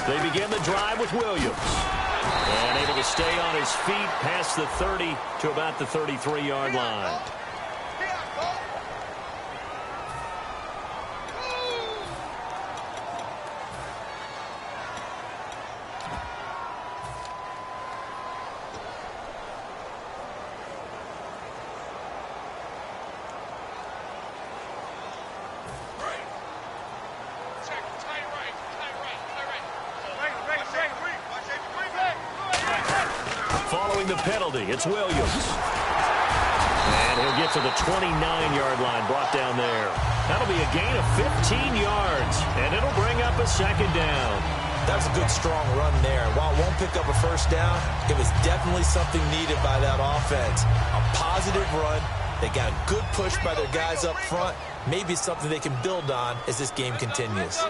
They begin the drive with Williams. And able to stay on his feet past the 30 to about the 33-yard line. The penalty, it's Williams. And he'll get to the 29-yard line, brought down there. That'll be a gain of 15 yards, and it'll bring up a second down. That's a good, strong run there. While it won't pick up a first down, it was definitely something needed by that offense. A positive run. They got a good push by their guys up front. Maybe something they can build on as this game continues.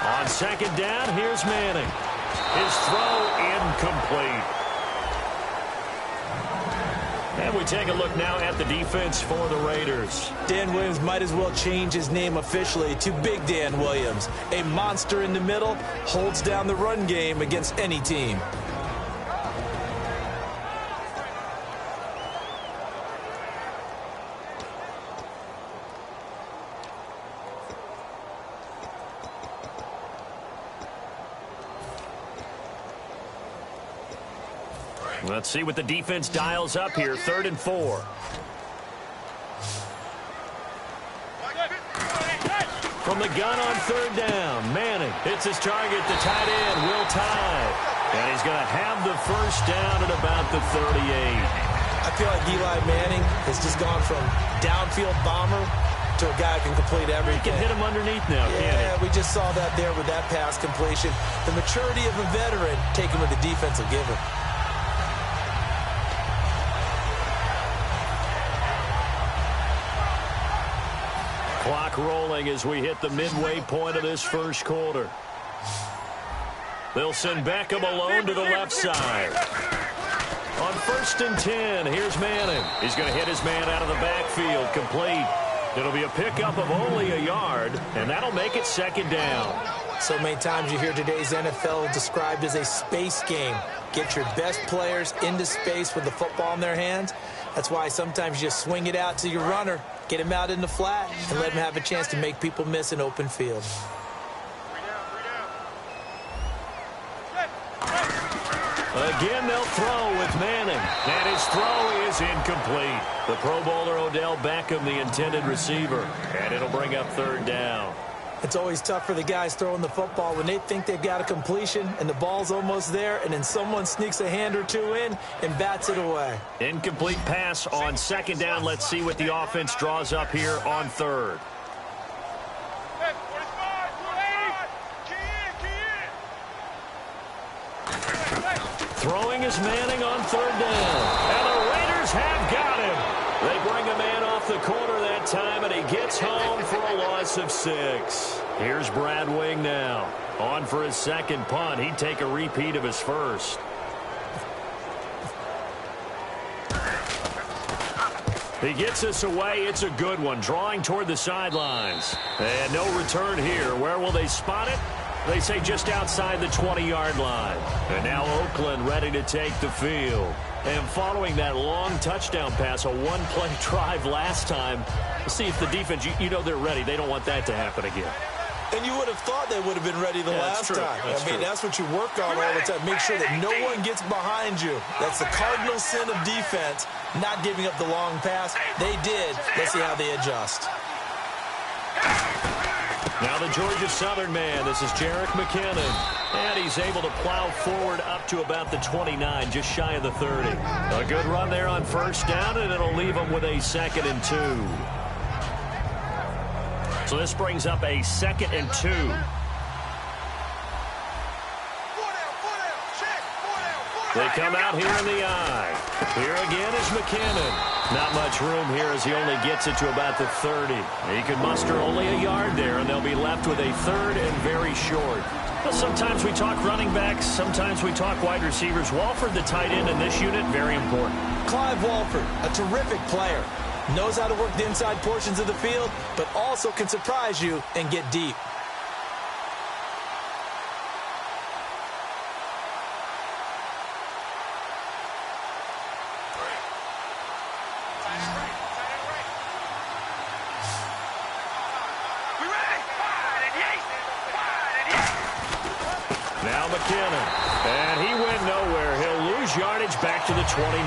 On second down, here's Manning. His throw incomplete. And we take a look now at the defense for the Raiders. Dan Williams might as well change his name officially to Big Dan Williams. A monster in the middle, holds down the run game against any team. Let's see what the defense dials up here. 3rd and 4. From the gun on 3rd down, Manning hits his target, the tight end, Will Tye. And he's going to have the first down at about the 38. I feel like Eli Manning has just gone from downfield bomber to a guy who can complete everything. He can hit him underneath now, can't he? Yeah, we just saw that there with that pass completion. The maturity of a veteran taken with the defense will give him. Clock rolling as we hit the midway point of this first quarter. They'll send Beckham alone to the left side. On 1st and 10, here's Manning. He's going to hit his man out of the backfield, complete. It'll be a pickup of only a yard, and that'll make it second down. So many times you hear today's NFL described as a space game. Get your best players into space with the football in their hands. That's why sometimes you swing it out to your runner, get him out in the flat, and let him have a chance to make people miss an open field. Again, they'll throw with Manning. And his throw is incomplete. The Pro Bowler Odell Beckham, the intended receiver. And it'll bring up 3rd down. It's always tough for the guys throwing the football when they think they've got a completion and the ball's almost there, and then someone sneaks a hand or two in and bats it away. Incomplete pass on 2nd down. Let's see what the offense draws up here on 3rd. Throwing is Manning on 3rd down. And the Raiders have got him. They bring a man off the corner that time, and he gets home for a loss of 6. Here's Brad Wing now. On for his 2nd punt. He'd take a repeat of his first. He gets us away. It's a good one. Drawing toward the sidelines. And no return here. Where will they spot it? They say just outside the 20-yard line. And now Oakland ready to take the field. And following that long touchdown pass, a one-play drive last time, we'll see if the defense, you know they're ready. They don't want that to happen again. And you would have thought they would have been ready the last time. That's what you work on all the time. Make sure that no one gets behind you. That's the cardinal sin of defense, not giving up the long pass. They did. Let's see how they adjust. Now the Georgia Southern man, this is Jerick McKinnon. And he's able to plow forward up to about the 29, just shy of the 30. A good run there on 1st down, and it'll leave him with a 2nd and 2. So this brings up a 2nd and 2. They come out here in the eye. Here again is McKinnon. Not much room here as he only gets it to about the 30. He can muster only a yard there, and they'll be left with a 3rd and very short. Well, sometimes we talk running backs, sometimes we talk wide receivers. Walford, the tight end in this unit, very important. Clive Walford, a terrific player. Knows how to work the inside portions of the field, but also can surprise you and get deep. Now McKinnon. And he went nowhere. He'll lose yardage back to the 29.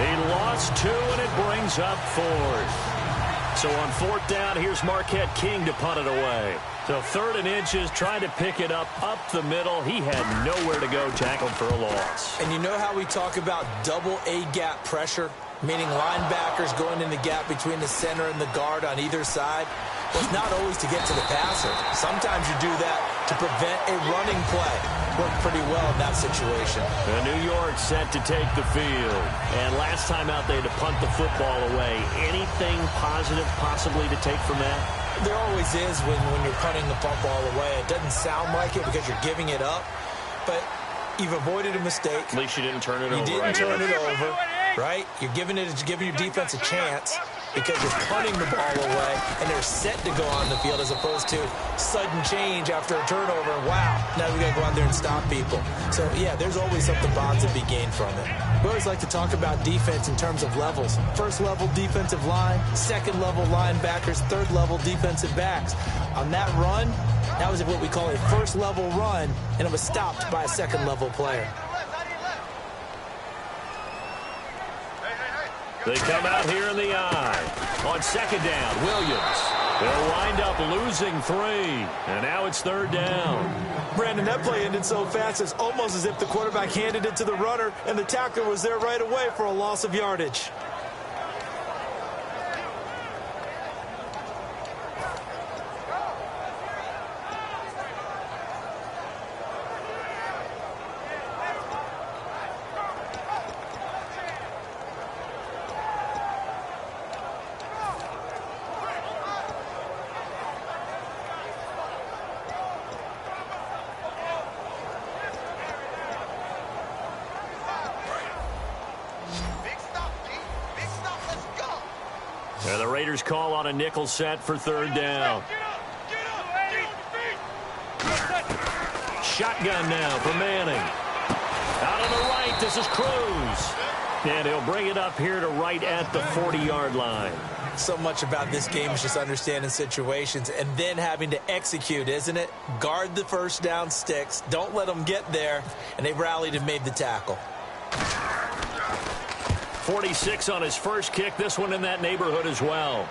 He lost 2, and it brings up 4th. So on 4th down, here's Marquette King to punt it away. So 3rd and inches, trying to pick it up the middle. He had nowhere to go, tackled for a loss. And you know how we talk about double A-gap pressure, meaning linebackers going in the gap between the center and the guard on either side? Well, it's not always to get to the passer. Sometimes you do that to prevent a running play. Worked pretty well in that situation. New York set to take the field. And last time out, they had to punt the football away. Anything positive possibly to take from that? There always is when you're punting the football away. It doesn't sound like it because you're giving it up, but you've avoided a mistake. At least you didn't turn it over. You didn't turn it over, right? You're giving your defense a chance because you're punting the ball away, and they're set to go on the field as opposed to sudden change after a turnover. Wow, now we got to go out there and stop people. So, yeah, there's always something positive to be gained from it. We always like to talk about defense in terms of levels. First level defensive line, second level linebackers, third level defensive backs. On that run, that was what we call a first level run, and it was stopped by a second level player. They come out here in the eye. On 2nd down, Williams. They'll wind up losing 3. And now it's 3rd down. Brandon, that play ended so fast, it's almost as if the quarterback handed it to the runner, and the tackler was there right away for a loss of yardage. And the Raiders call on a nickel set for 3rd down. Shotgun now for Manning. Out on the right, this is Cruz. And he'll bring it up here to right at the 40-yard line. So much about this game is just understanding situations and then having to execute, isn't it? Guard the first down sticks. Don't let them get there. And they rallied and made the tackle. 46 on his first kick. This one in that neighborhood as well.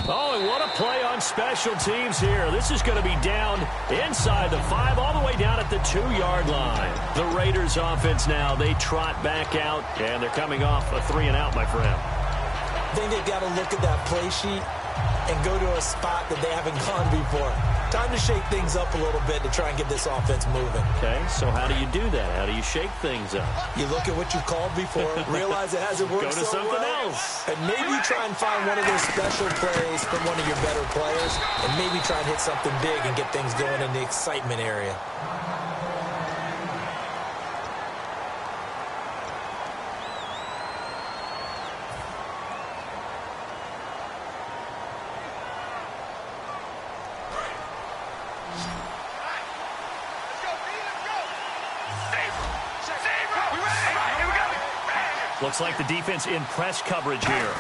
Oh, and what a play on special teams here. This is going to be down inside the 5, all the way down at the 2-yard line. The Raiders offense now, they trot back out, and they're coming off a 3-and-out, my friend. I think they've got to look at that play sheet and go to a spot that they haven't gone before. Time to shake things up a little bit to try and get this offense moving. Okay, so how do you do that? How do you shake things up? You look at what you've called before, realize it hasn't worked so well. Go to something else. And maybe try and find one of those special plays from one of your better players, and maybe try and hit something big and get things going in the excitement area. Looks like the defense in press coverage here.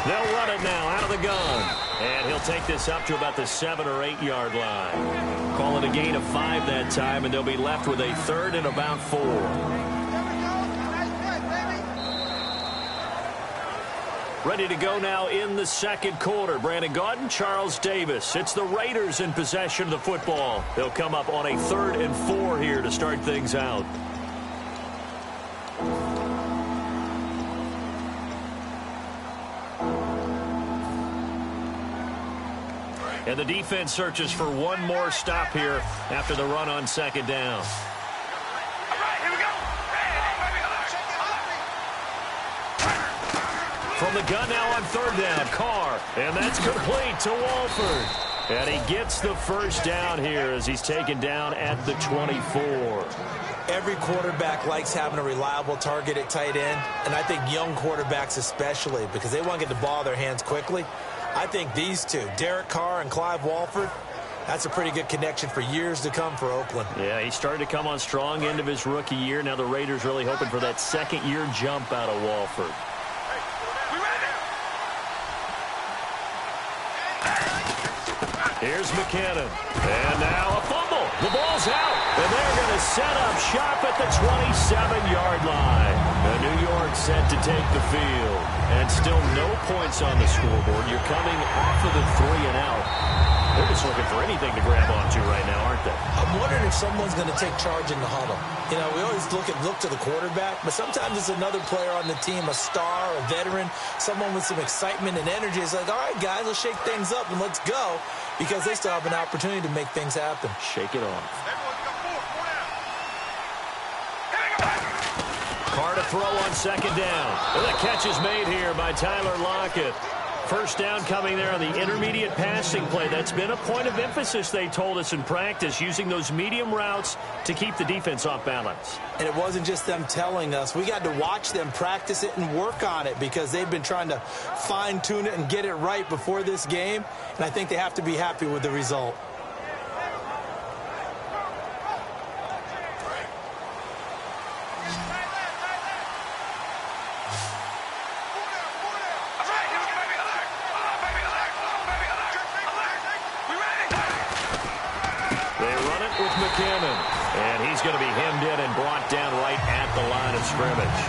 They'll run it now out of the gun. And he'll take this up to about the 7- or 8-yard line. Call it a gain of 5 that time, and they'll be left with a 3rd and about 4. Ready to go now in the 2nd quarter. Brandon Gaudin, Charles Davis. It's the Raiders in possession of the football. They'll come up on a 3rd and 4 here to start things out. And the defense searches for one more stop here after the run on 2nd down. From the gun now on 3rd down, Carr. And that's complete to Walford. And he gets the first down here as he's taken down at the 24. Every quarterback likes having a reliable target at tight end, and I think young quarterbacks especially, because they want to get the ball in their hands quickly. I think these two, Derek Carr and Clive Walford, that's a pretty good connection for years to come for Oakland. Yeah, he started to come on strong end of his rookie year. Now the Raiders really hoping for that second-year jump out of Walford. Here's is McKinnon. And now a fumble. The ball's out. And they're going to set up shop at the 27-yard line. And New York set to take the field. And still no points on the scoreboard. You're coming off of the 3-and-out. They're just looking for anything to grab onto right now, aren't they? I'm wondering if someone's going to take charge in the huddle. You know, we always look to the quarterback, but sometimes it's another player on the team, a star, a veteran, someone with some excitement and energy. It's like, all right, guys, let's shake things up and let's go, because they still have an opportunity to make things happen. Shake it off. Carr to throw on second down. And the catch is made here by Tyler Lockett. First down coming there on the intermediate passing play. That's been a point of emphasis, they told us in practice, using those medium routes to keep the defense off balance. And it wasn't just them telling us. We got to watch them practice it and work on it, because they've been trying to fine-tune it and get it right before this game. And I think they have to be happy with the result. And he's going to be hemmed in and brought down right at the line of scrimmage.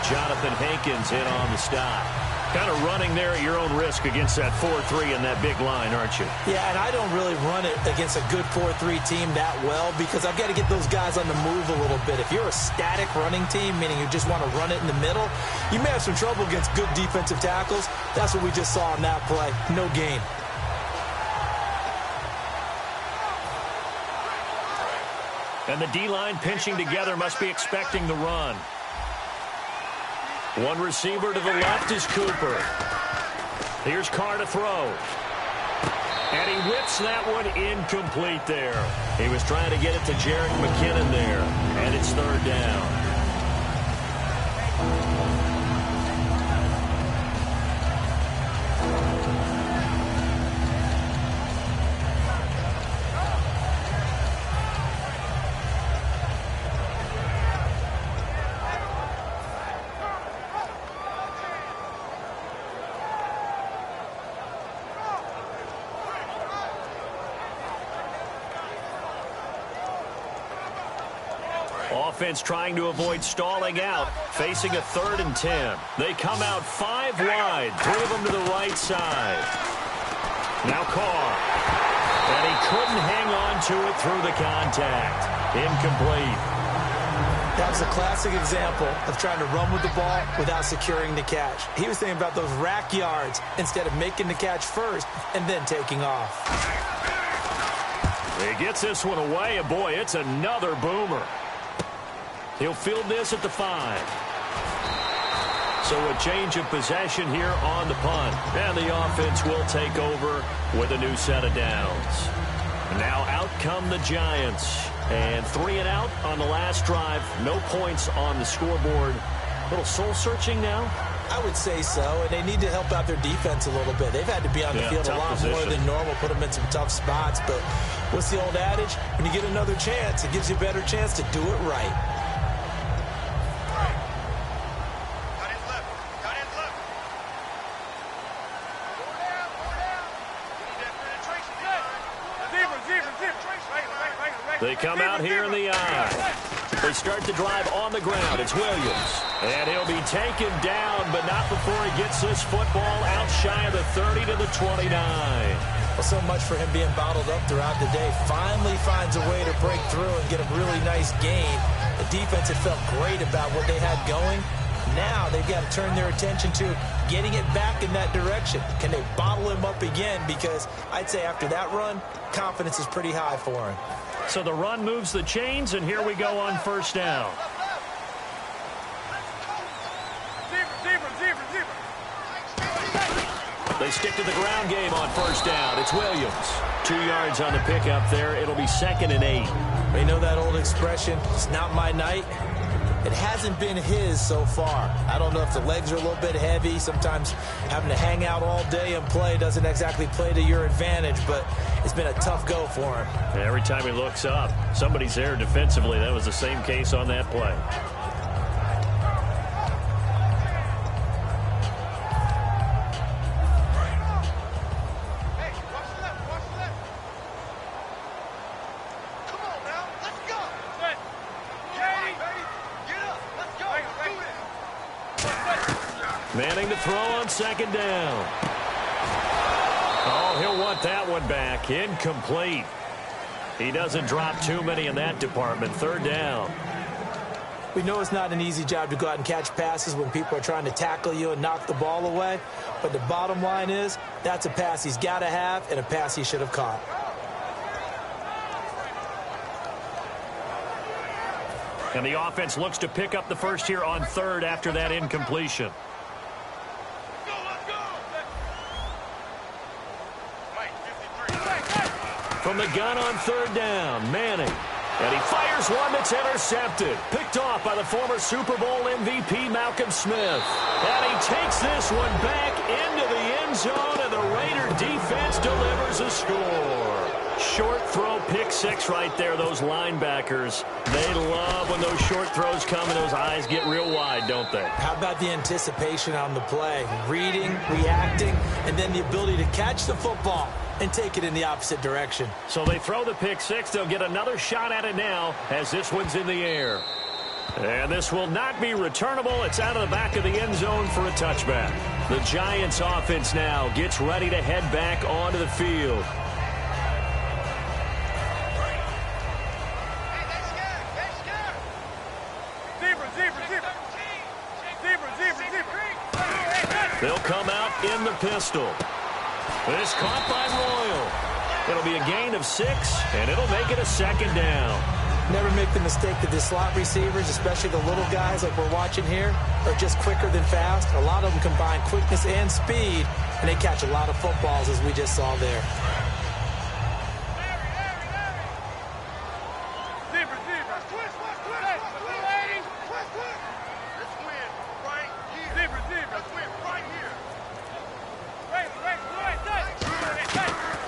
Jonathan Hankins in on the stop. Kind of running there at your own risk against that 4-3 and that big line, aren't you? Yeah, and I don't really run it against a good 4-3 team that well, because I've got to get those guys on the move a little bit. If you're a static running team, meaning you just want to run it in the middle, you may have some trouble against good defensive tackles. That's what we just saw on that play. No gain. And the D-line pinching together must be expecting the run. One receiver to the left is Cooper. Here's Carr to throw. And he whips that one incomplete there. He was trying to get it to Jerick McKinnon there. And it's third down. Offense trying to avoid stalling out, facing a 3rd and 10. They come out 5 wide, 3 of them to the right side. Now Carr. And he couldn't hang on to it through the contact. Incomplete. That was a classic example of trying to run with the ball without securing the catch. He was thinking about those rack yards instead of making the catch first and then taking off. He gets this one away, and boy, it's another boomer. He'll field this at the 5. So a change of possession here on the punt. And the offense will take over with a new set of downs. Now out come the Giants. And 3 and out on the last drive. No points on the scoreboard. A little soul-searching now? I would say so, and they need to help out their defense a little bit. They've had to be on the field a lot more than normal, put them in some tough spots. But what's the old adage? When you get another chance, it gives you a better chance to do it right. They come out here in the eye. They start the drive on the ground. It's Williams. And he'll be taken down, but not before he gets this football out shy of the 30 to the 29. Well, so much for him being bottled up throughout the day. Finally finds a way to break through and get a really nice gain. The defense had felt great about what they had going. Now they've got to turn their attention to getting it back in that direction. Can they bottle him up again? Because I'd say after that run, confidence is pretty high for him. So the run moves the chains, and here we go on first down. They stick to the ground game on first down. It's Williams. 2 yards on the pickup there. It'll be 2nd and 8. You know that old expression, it's not my night? It hasn't been his so far. I don't know if the legs are a little bit heavy. Sometimes having to hang out all day and play doesn't exactly play to your advantage, but it's been a tough go for him. Every time he looks up, somebody's there defensively. That was the same case on that play. Manning to throw on second down. Oh, he'll want that one back. Incomplete. He doesn't drop too many in that department. Third down. We know it's not an easy job to go out and catch passes when people are trying to tackle you and knock the ball away. But the bottom line is, that's a pass he's got to have and a pass he should have caught. And the offense looks to pick up the first here on third after that incompletion. From the gun on third down, Manning. And he fires one that's intercepted. Picked off by the former Super Bowl MVP, Malcolm Smith. And he takes this one back into the end zone, and the Raider defense delivers a score. Short throw, pick six right there, those linebackers. They love when those short throws come and those eyes get real wide, don't they? How about the anticipation on the play? Reading, reacting, and then the ability to catch the football and take it in the opposite direction. So they throw the pick six. They'll get another shot at it now as this one's in the air. And this will not be returnable. It's out of the back of the end zone for a touchback. The Giants offense now gets ready to head back onto the field. They'll come out in the pistol. This caught by Royal. It'll be a gain of 6, and it'll make it a second down. Never make the mistake that the slot receivers, especially the little guys like we're watching here, are just quicker than fast. A lot of them combine quickness and speed, and they catch a lot of footballs, as we just saw there.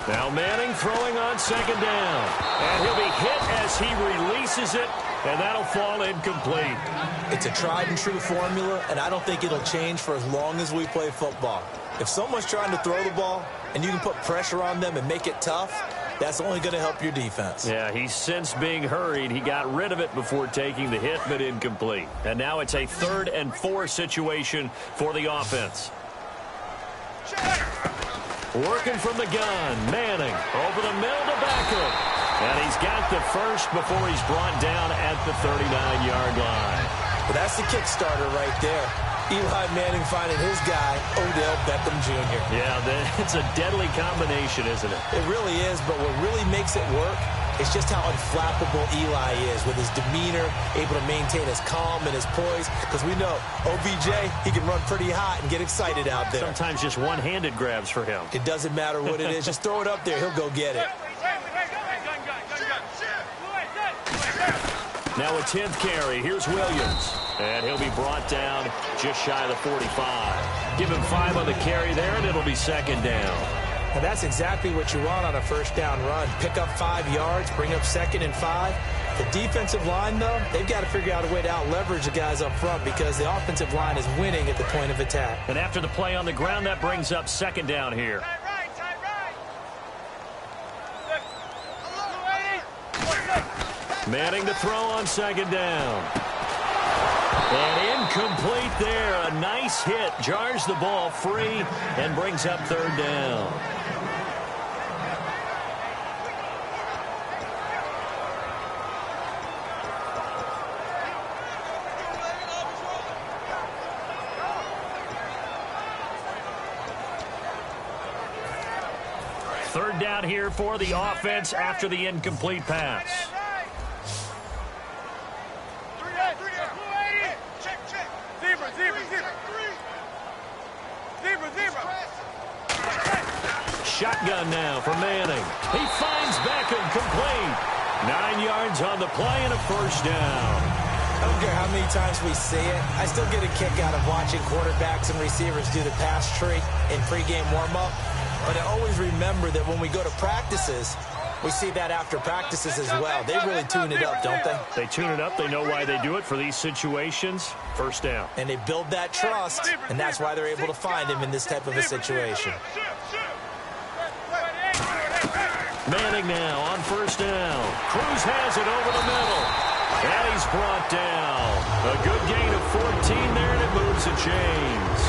Now Manning throwing on second down. And he'll be hit as he releases it, and that'll fall incomplete. It's a tried and true formula, and I don't think it'll change for as long as we play football. If someone's trying to throw the ball and you can put pressure on them and make it tough, that's only going to help your defense. Yeah, he's since being hurried. He got rid of it before taking the hit, but incomplete. And now it's a 3rd and 4 situation for the offense. Working from the gun, Manning over the middle to Beckham. And he's got the first before he's brought down at the 39-yard line. Well, that's the kickstarter right there. Eli Manning finding his guy, Odell Beckham Jr. Yeah, it's a deadly combination, isn't it? It really is, but what really makes it work is just how unflappable Eli is with his demeanor, able to maintain his calm and his poise. Because we know OBJ, he can run pretty hot and get excited out there. Sometimes just one-handed grabs for him. It doesn't matter what it is. Just throw it up there. He'll go get it. Now a 10th carry. Here's Williams. And he'll be brought down just shy of the 45. Give him 5 on the carry there, and it'll be second down. And that's exactly what you want on a first down run. Pick up 5 yards, bring up 2nd and 5. The defensive line, though, they've got to figure out a way to out-leverage the guys up front because the offensive line is winning at the point of attack. And after the play on the ground, that brings up second down here. Manning to throw on second down. And incomplete there. A nice hit. Jars the ball free and brings up 3rd down. Third down here for the offense after the incomplete pass. Shotgun now for Manning. He finds Beckham complete. 9 yards on the play and a first down. I don't care how many times we see it. I still get a kick out of watching quarterbacks and receivers do the pass tree in pregame warm-up. But I always remember that when we go to practices, we see that after practices as well. They really tune it up, don't they? They tune it up. They know why they do it for these situations. First down. And they build that trust, and that's why they're able to find him in this type of a situation. Manning now on first down. Cruz has it over the middle. And he's brought down. A good gain of 14 there, and it moves the chains.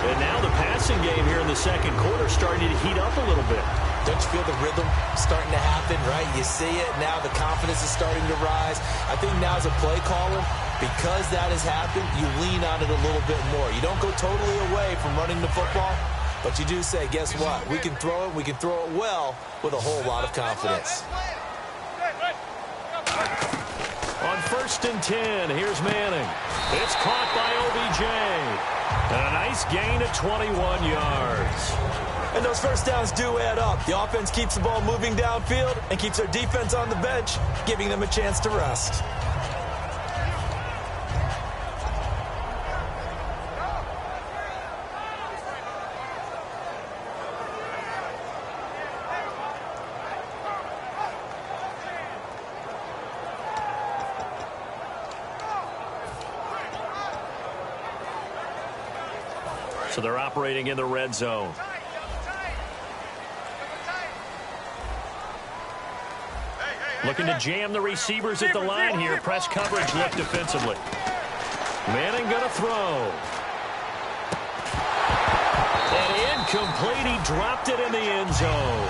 And now the passing game here in the second quarter starting to heat up a little bit. Don't you feel the rhythm starting to happen, right? You see it now. The confidence is starting to rise. I think now as a play caller, because that has happened, you lean on it a little bit more. You don't go totally away from running the football, but you do say, guess what? We can throw it. We can throw it well with a whole lot of confidence. On 1st and 10, here's Manning. It's caught by OBJ. And a nice gain of 21 yards. And those first downs do add up. The offense keeps the ball moving downfield and keeps their defense on the bench, giving them a chance to rest. So they're operating in the red zone. Looking to jam the receivers at the line here. Press coverage look defensively. Manning going to throw. And incomplete. He dropped it in the end zone.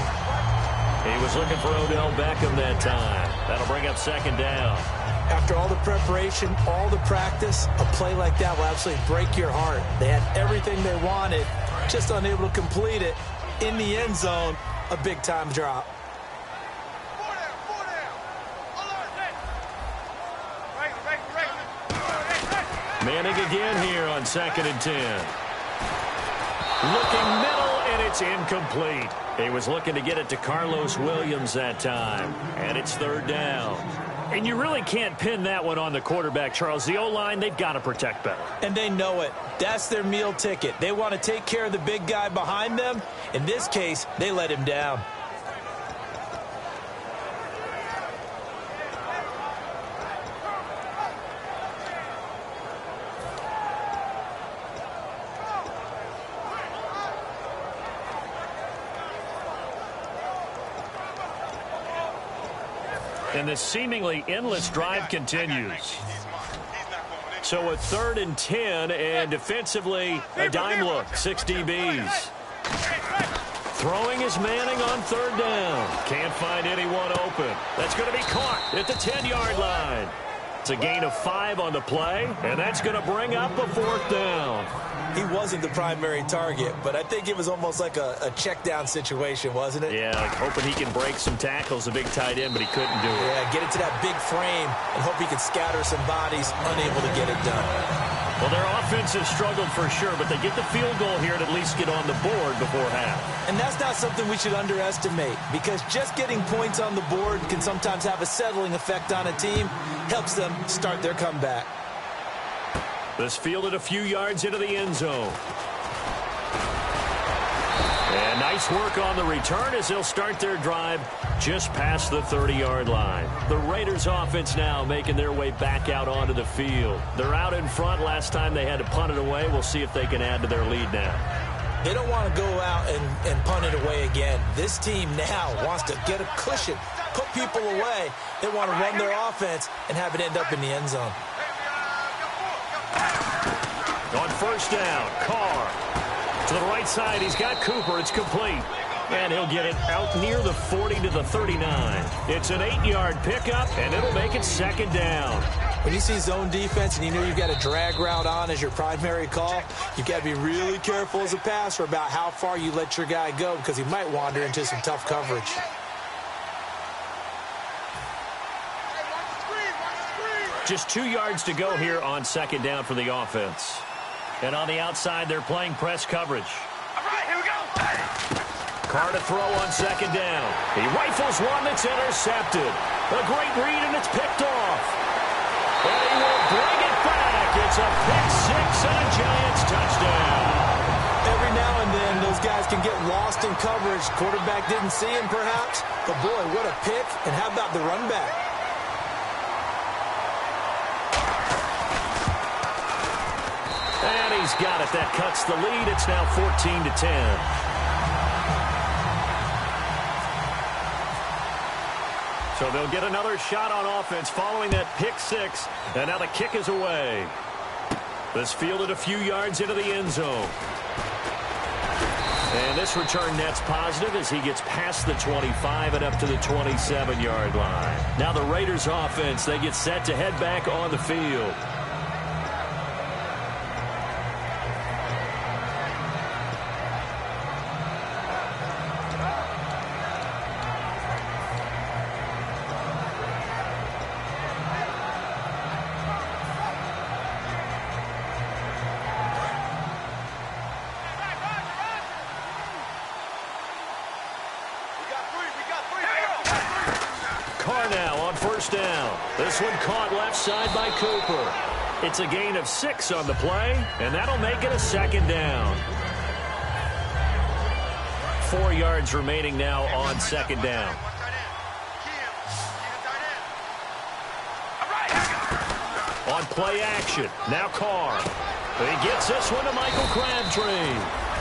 He was looking for Odell Beckham that time. That'll bring up 2nd down. After all the preparation, all the practice, a play like that will absolutely break your heart. They had everything they wanted, just unable to complete it. In the end zone, a big-time drop. Manning again here on 2nd and 10. Looking middle, and it's incomplete. He was looking to get it to Carlos Williams that time. And it's 3rd down. And you really can't pin that one on the quarterback, Charles. The O-line, they've got to protect better. And they know it. That's their meal ticket. They want to take care of the big guy behind them. In this case, they let him down. And this seemingly endless drive continues. So a 3rd and 10, and defensively, a dime look, 6 DBs. Throwing is Manning on 3rd down. Can't find anyone open. That's going to be caught at the 10-yard line. It's a gain of 5 on the play, and that's going to bring up a 4th down. He wasn't the primary target, but I think it was almost like a check down situation, wasn't it? Yeah, like hoping he can break some tackles, a big tight end, but he couldn't do it. Yeah, get it to that big frame and hope he can scatter some bodies, unable to get it done. Well, their offense has struggled for sure, but they get the field goal here to at least get on the board before half. And that's not something we should underestimate, because just getting points on the board can sometimes have a settling effect on a team, helps them start their comeback. This fielded a few yards into the end zone. And nice work on the return as they'll start their drive just past the 30-yard line. The Raiders offense now making their way back out onto the field. They're out in front. Last time they had to punt it away. We'll see if they can add to their lead now. They don't want to go out and punt it away again. This team now wants to get a cushion, put people away. They want to run their offense and have it end up in the end zone. On 1st down, Carr. To the right side, he's got Cooper. It's complete. And he'll get it out near the 40 to the 39. It's an 8-yard pickup, and it'll make it 2nd down. When you see zone defense and you know you've got a drag route on as your primary call, you've got to be really careful as a passer about how far you let your guy go, because he might wander into some tough coverage. Just 2 yards to go here on 2nd down for the offense. And on the outside, they're playing press coverage. All right, here we go. Carr to throw on 2nd down. He rifles one that's intercepted. A great read, and it's picked off. And he will bring it back. It's a pick 6 and a Giants touchdown. Every now and then, those guys can get lost in coverage. Quarterback didn't see him, perhaps. But, boy, what a pick. And how about the run back? And he's got it. That cuts the lead. It's now 14 to 10. So they'll get another shot on offense following that pick 6. And now the kick is away. This fielded a few yards into the end zone. And this return net's positive as he gets past the 25 and up to the 27-yard line. Now the Raiders offense, they get set to head back on the field. Down. This one caught left side by Cooper. It's a gain of 6 on the play, and that'll make it a second down. 4 yards remaining now on second down. On play action, now Carr. He gets this one to Michael Crabtree.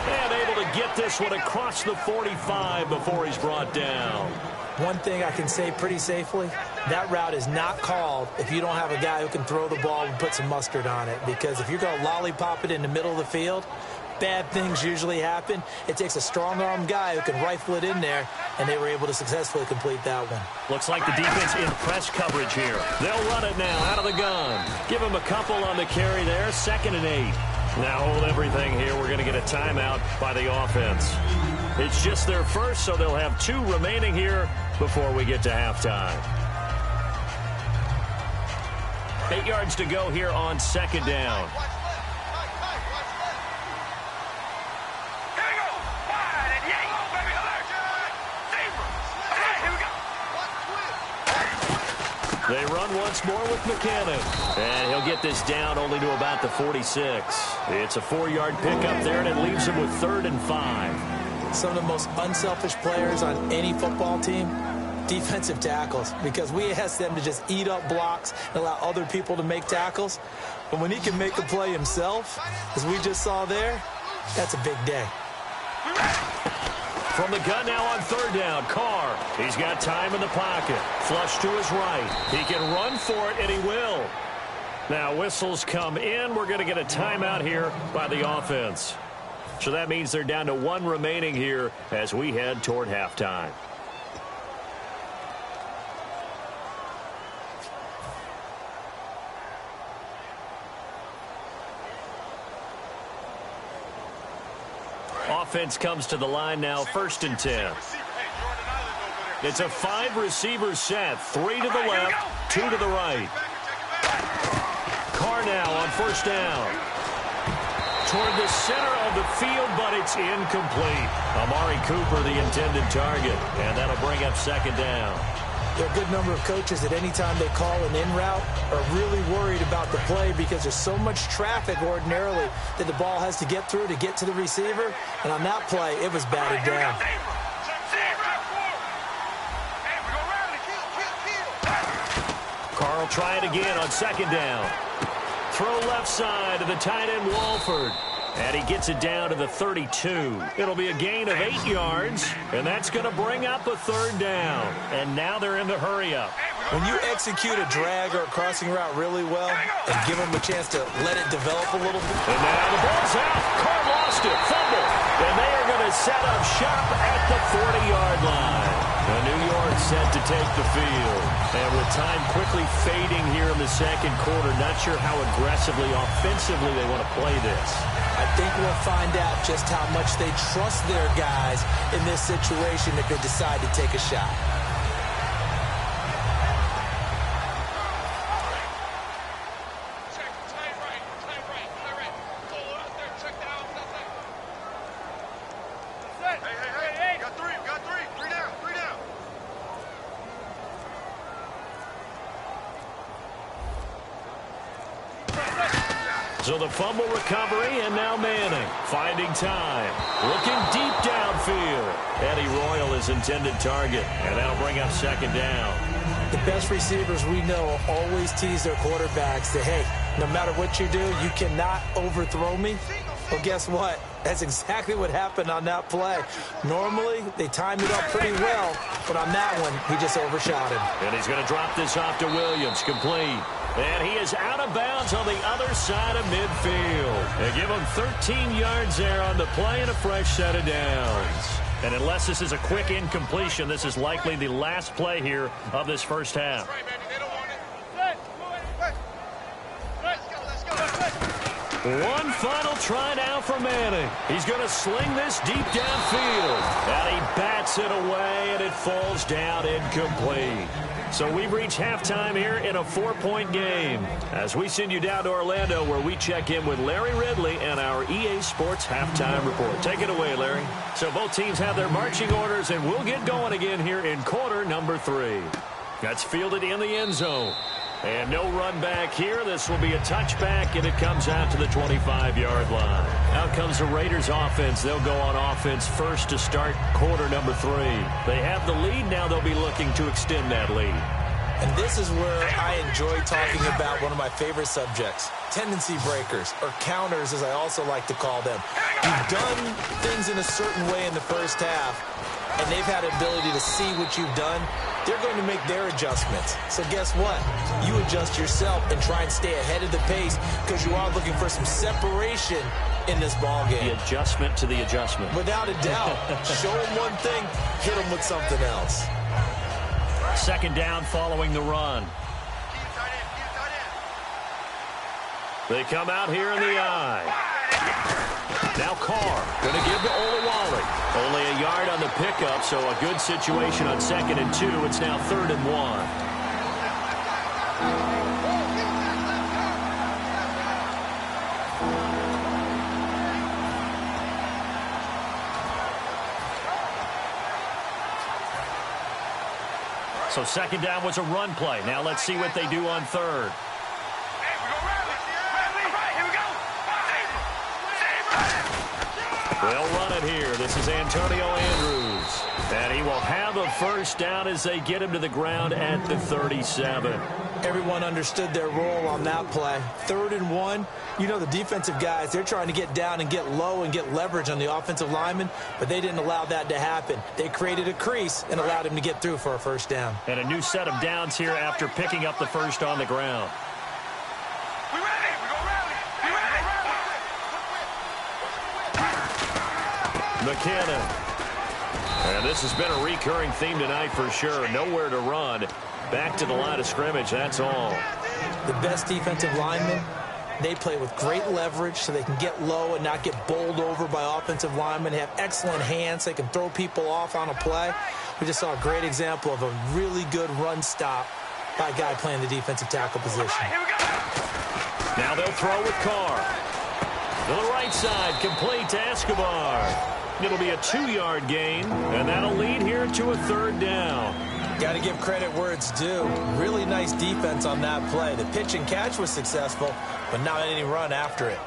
And able to get this one across the 45 before he's brought down. One thing I can say pretty safely, that route is not called if you don't have a guy who can throw the ball and put some mustard on it. Because if you're going to lollipop it in the middle of the field, bad things usually happen. It takes a strong-arm guy who can rifle it in there, and they were able to successfully complete that one. Looks like the defense in press coverage here. They'll run it now out of the gun. Give him a couple on the carry there, 2nd and 8. Now hold everything here. We're going to get a timeout by the offense. It's just their first, so they'll have 2 remaining here before we get to halftime. 8 yards to go here on second down. They run once more with McKinnon. And he'll get this down only to about the 46. It's a 4-yard pickup there, and it leaves him with 3rd and 5. Some of the most unselfish players on any football team, defensive tackles, because we ask them to just eat up blocks and allow other people to make tackles. But when he can make a play himself, as we just saw there, that's a big day. From the gun now on 3rd down, Carr. He's got time in the pocket. Flush to his right. He can run for it, and he will. Now whistles come in. We're going to get a timeout here by the offense. So that means they're down to 1 remaining here as we head toward halftime. Offense comes to the line now, 1st and 10. It's a 5-receiver set, 3 to the left, 2 to the right. Carr now on 1st down. Toward the center of the field, but it's incomplete. Amari Cooper, the intended target, and that'll bring up 2nd down. There are a good number of coaches that any time they call an in route are really worried about the play because there's so much traffic ordinarily that the ball has to get through to get to the receiver. And on that play, it was batted down. Carl try it again on 2nd down. Throw left side to the tight end Walford. And he gets it down to the 32. It'll be a gain of 8 yards, and that's going to bring up a 3rd down. And now they're in the hurry-up. When you execute a drag or a crossing route really well and give them a chance to let it develop a little bit. And now the ball's out. Carr lost it. Fumble. And they are going to set up shop at the 40-yard line. New York set to take the field. And with time quickly fading here in the 2nd quarter, not sure how aggressively, offensively they want to play this. I think we'll find out just how much they trust their guys in this situation if they decide to take a shot. So the fumble recovery, and now Manning finding time. Looking deep downfield. Eddie Royal is intended target, and that'll bring up 2nd down. The best receivers we know always tease their quarterbacks that, hey, no matter what you do, you cannot overthrow me. Well, guess what? That's exactly what happened on that play. Normally, they timed it up pretty well, but on that one, he just overshot him. And he's going to drop this off to Williams, complete. And he is out of bounds on the other side of midfield. They give him 13 yards there on the play and a fresh set of downs. And unless this is a quick incompletion, this is likely the last play here of this first half. One final try now for Manning. He's going to sling this deep downfield. And he bats it away, and it falls down incomplete. So we've reached halftime here in a 4-point game. As we send you down to Orlando, where we check in with Larry Ridley and our EA Sports Halftime Report. Take it away, Larry. So both teams have their marching orders, and we'll get going again here in quarter number 3. That's fielded in the end zone. And no run back here. This will be a touchback, and it comes out to the 25-yard line. Out comes the Raiders offense. They'll go on offense first to start quarter number 3. They have the lead. Now they'll be looking to extend that lead. And this is where I enjoy talking about one of my favorite subjects, tendency breakers, or counters, as I also like to call them. You've done things in a certain way in the first half, and they've had the ability to see what you've done. They're going to make their adjustments. So guess what? You adjust yourself and try and stay ahead of the pace, because you are looking for some separation in this ball game. The adjustment to the adjustment. Without a doubt. Show them one thing, hit them with something else. Second down following the run. They come out here in the eye. Now Carr going to give to Olawale. Only a yard on the pickup, so a good situation on 2nd and 2. It's now 3rd and 1. So second down was a run play. Now let's see what they do on 3rd. They'll run it here. This is Antonio Andrews. And he will have a first down as they get him to the ground at the 37. Everyone understood their role on that play. 3rd and 1. You know, the defensive guys, they're trying to get down and get low and get leverage on the offensive lineman, but they didn't allow that to happen. They created a crease and allowed him to get through for a first down. And a new set of downs here after picking up the first on the ground. McKinnon. And this has been a recurring theme tonight for sure. Nowhere to run. Back to the line of scrimmage, that's all. The best defensive linemen, they play with great leverage so they can get low and not get bowled over by offensive linemen. They have excellent hands. They can throw people off on a play. We just saw a great example of a really good run stop by a guy playing the defensive tackle position. Now they'll throw with Carr. To the right side, complete to Escobar. It'll be a 2-yard gain, and that'll lead here to a 3rd down. Got to give credit where it's due. Really nice defense on that play. The pitch and catch was successful, but not any run after it.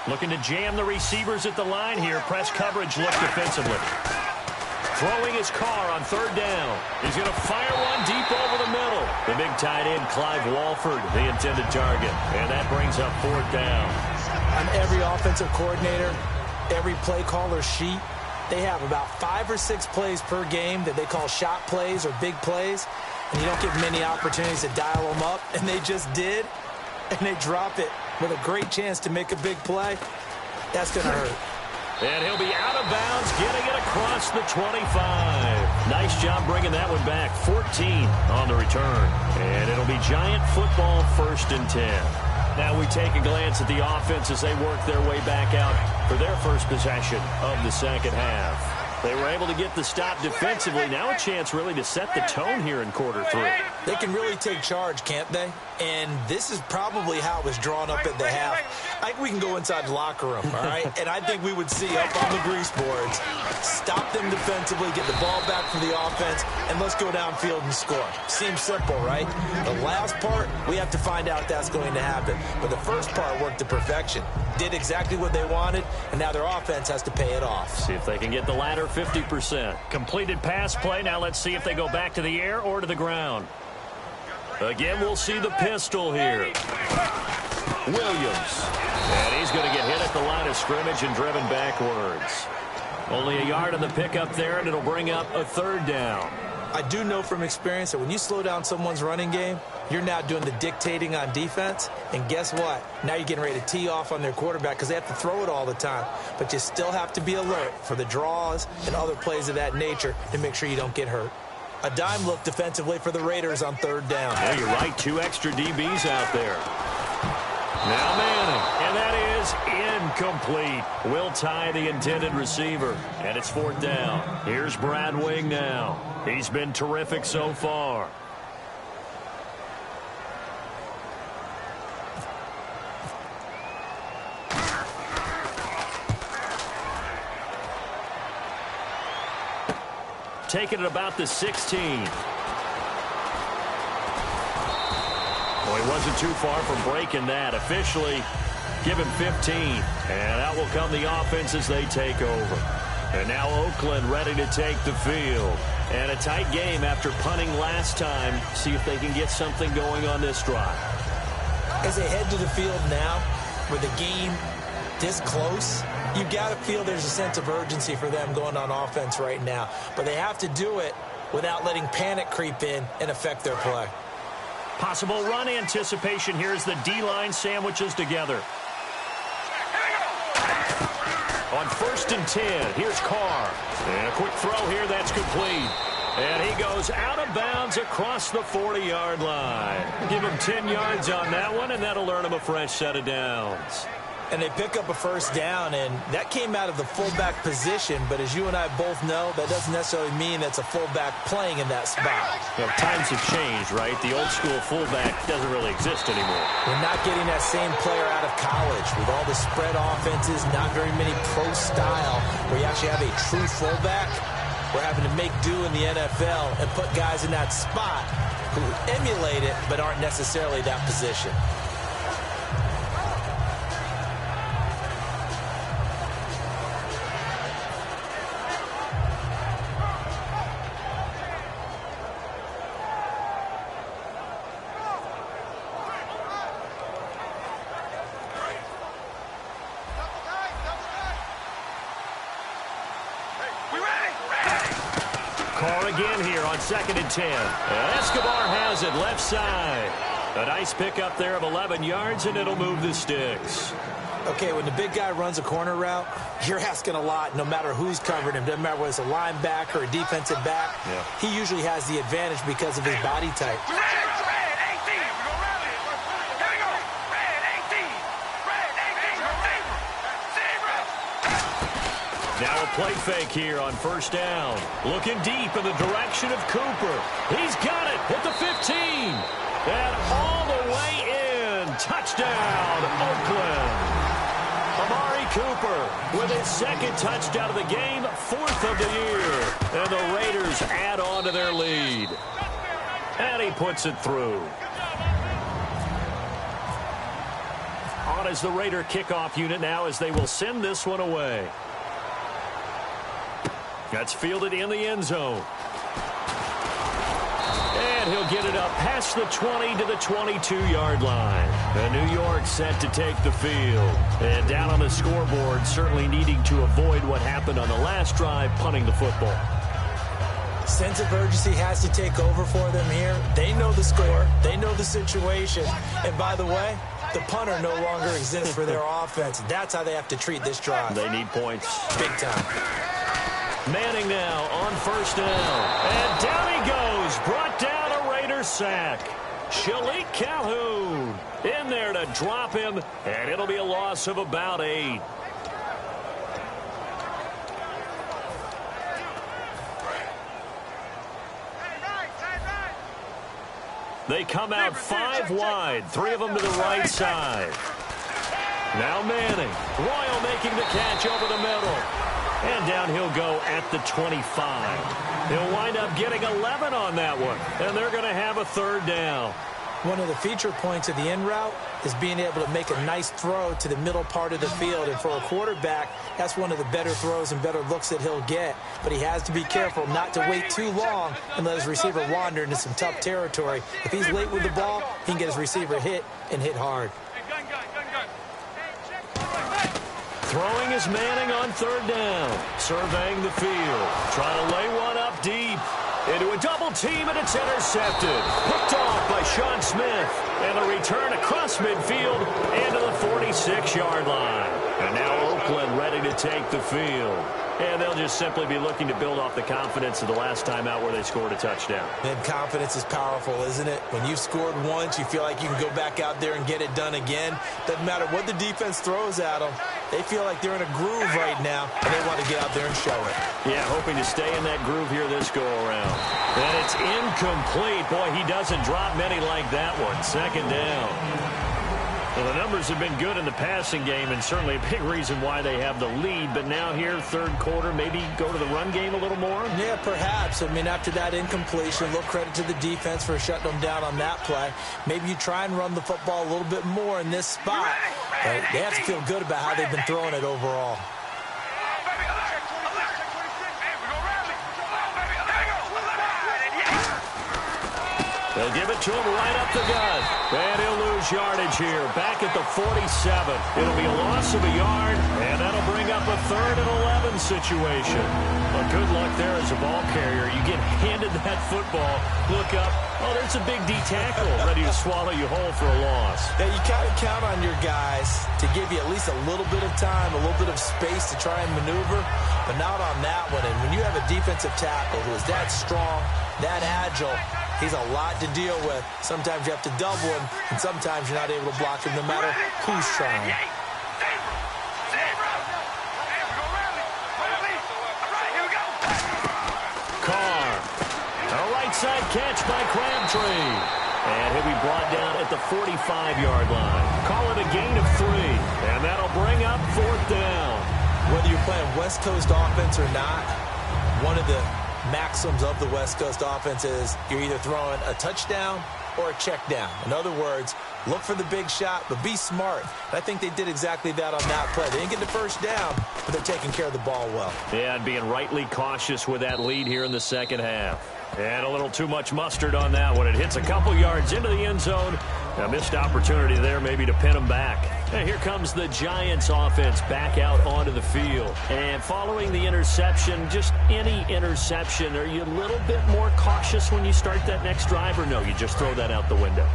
Looking to jam the receivers at the line here. Press coverage look defensively. Throwing his Carr on 3rd down. He's going to fire one deep over the middle. The big tight end, Clive Walford, the intended target. And that brings up 4th down. On every offensive coordinator, every play caller sheet, they have about 5 or 6 plays per game that they call shot plays or big plays. And you don't give them many opportunities to dial them up. And they just did. And they drop it with a great chance to make a big play. That's going to hurt. And he'll be out of bounds, getting it across the 25. Nice job bringing that one back. 14 on the return. And it'll be Giant football, 1st and 10. Now we take a glance at the offense as they work their way back out for their first possession of the second half. They were able to get the stop defensively. Now a chance really to set the tone here in quarter 3. They can really take charge, can't they? And this is probably how it was drawn up at the half. I think we can go inside the locker room, all right? And I think we would see up on the grease boards, stop them defensively, get the ball back for the offense, and let's go downfield and score. Seems simple, right? The last part, we have to find out that's going to happen. But the first part worked to perfection. Did exactly what they wanted, and now their offense has to pay it off. See if they can get the latter 50%. Completed pass play. Now let's see if they go back to the air or to the ground. Again, we'll see the pistol here. Williams. And he's going to get hit at the line of scrimmage and driven backwards. Only a yard on the pickup there, and it'll bring up a 3rd down. I do know from experience that when you slow down someone's running game, you're now doing the dictating on defense. And guess what? Now you're getting ready to tee off on their quarterback because they have to throw it all the time. But you still have to be alert for the draws and other plays of that nature to make sure you don't get hurt. A dime look defensively for the Raiders on 3rd down. Yeah, you're right. 2 extra DBs out there. Now Manning, and that is incomplete. Will tie the intended receiver, and it's 4th down. Here's Brad Wing now. He's been terrific so far. Taking it about the 16. Well, he wasn't too far from breaking that. Officially, give him 15. And out will come the offense as they take over. And now Oakland ready to take the field. And a tight game after punting last time. See if they can get something going on this drive. As they head to the field now, with the game this close, you got to feel there's a sense of urgency for them going on offense right now. But they have to do it without letting panic creep in and affect their play. Possible run anticipation here as the D-line sandwiches together. On 1st and 10, here's Carr. And a quick throw here, that's complete. And he goes out of bounds across the 40-yard line. Give him 10 yards on that one, and that'll earn him a fresh set of downs. And they pick up a 1st down, and that came out of the fullback position. But as you and I both know, that doesn't necessarily mean that's a fullback playing in that spot. Well, times have changed, right? The old-school fullback doesn't really exist anymore. We're not getting that same player out of college with all the spread offenses, not very many pro style, where you actually have a true fullback. We're having to make do in the NFL and put guys in that spot who emulate it but aren't necessarily that position. Carr again here on 2nd and 10. And Escobar has it left side. A nice pickup there of 11 yards, and it'll move the sticks. Okay, when the big guy runs a corner route, you're asking a lot no matter who's covering him. Doesn't matter whether it's a linebacker or a defensive back. Yeah. He usually has the advantage because of his body type. Now a play fake here on 1st down. Looking deep in the direction of Cooper. He's got it at the 15. And all the way in. Touchdown, Oakland. Amari Cooper with his 2nd touchdown of the game, 4th of the year. And the Raiders add on to their lead. And he puts it through. On is the Raider kickoff unit now as they will send this one away. That's fielded in the end zone. And he'll get it up past the 20 to the 22-yard line. And New York set to take the field. And down on the scoreboard, certainly needing to avoid what happened on the last drive, punting the football. Sense of urgency has to take over for them here. They know the score. They know the situation. And by the way, the punter no longer exists for their offense. That's how they have to treat this drive. They need points. Big time. Manning now on 1st down. And down he goes. Brought down a Raider sack. Shalik Calhoun in there to drop him. And it'll be a loss of about 8. They come out 5 wide, 3 of them to the right side. Now Manning. Royal making the catch over the middle. And down he'll go at the 25. He'll wind up getting 11 on that one. And they're going to have a third down. One of the feature points of the in route is being able to make a nice throw to the middle part of the field. And for a quarterback, that's one of the better throws and better looks that he'll get. But he has to be careful not to wait too long and let his receiver wander into some tough territory. If he's late with the ball, he can get his receiver hit and hit hard. Throwing is Manning on third down. Surveying the field. Trying to lay one up deep. Into a double team, and it's intercepted. Picked off by Sean Smith. And a return across midfield into the 46-yard line. And now Oakland ready to take the field. And they'll just simply be looking to build off the confidence of the last time out where they scored a touchdown. And confidence is powerful, isn't it? When you've scored once, you feel like you can go back out there and get it done again. Doesn't matter what the defense throws at them. They feel like they're in a groove right now, and they want to get out there and show it. Yeah, hoping to stay in that groove here this go-around. And it's incomplete. Boy, he doesn't drop many like that one. Second down. Well, the numbers have been good in the passing game, and certainly a big reason why they have the lead. But now here, third quarter, maybe go to the run game a little more? Yeah, perhaps. I mean, after that incompletion, a little credit to the defense for shutting them down on that play. Maybe you try and run the football a little bit more in this spot. But they have to feel good about how they've been throwing it overall. They'll give it to him right up the gut. And he'll lose yardage here. Back at the 47. It'll be a loss of a yard, and that'll bring up a 3rd and 11 situation. Well, good luck there as a ball carrier. You get handed that football, look up, oh, there's a big D tackle ready to swallow you whole for a loss. Yeah, you kind of count on your guys to give you at least a little bit of time, a little bit of space to try and maneuver, but not on that one. And when you have a defensive tackle who is that strong, that agile, he's a lot to deal with. Sometimes you have to double him, and sometimes you're not able to block him no matter who's trying. Carr. A right side catch by Crabtree. And he'll be brought down at the 45-yard line. Call it a gain of 3. And that'll bring up 4th down. Whether you're playing West Coast offense or not, one of the maxims of the West Coast offense is you're either throwing a touchdown or a check down. In other words, look for the big shot, but be smart. And I think they did exactly that on that play. They didn't get the first down, but they're taking care of the ball well. Yeah, and being rightly cautious with that lead here in the second half. And a little too much mustard on that one. It hits a couple yards into the end zone. A missed opportunity there maybe to pin them back. And here comes the Giants offense back out onto the field. And following the interception, just any interception, are you a little bit more cautious when you start that next drive, or no, you just throw that out the window?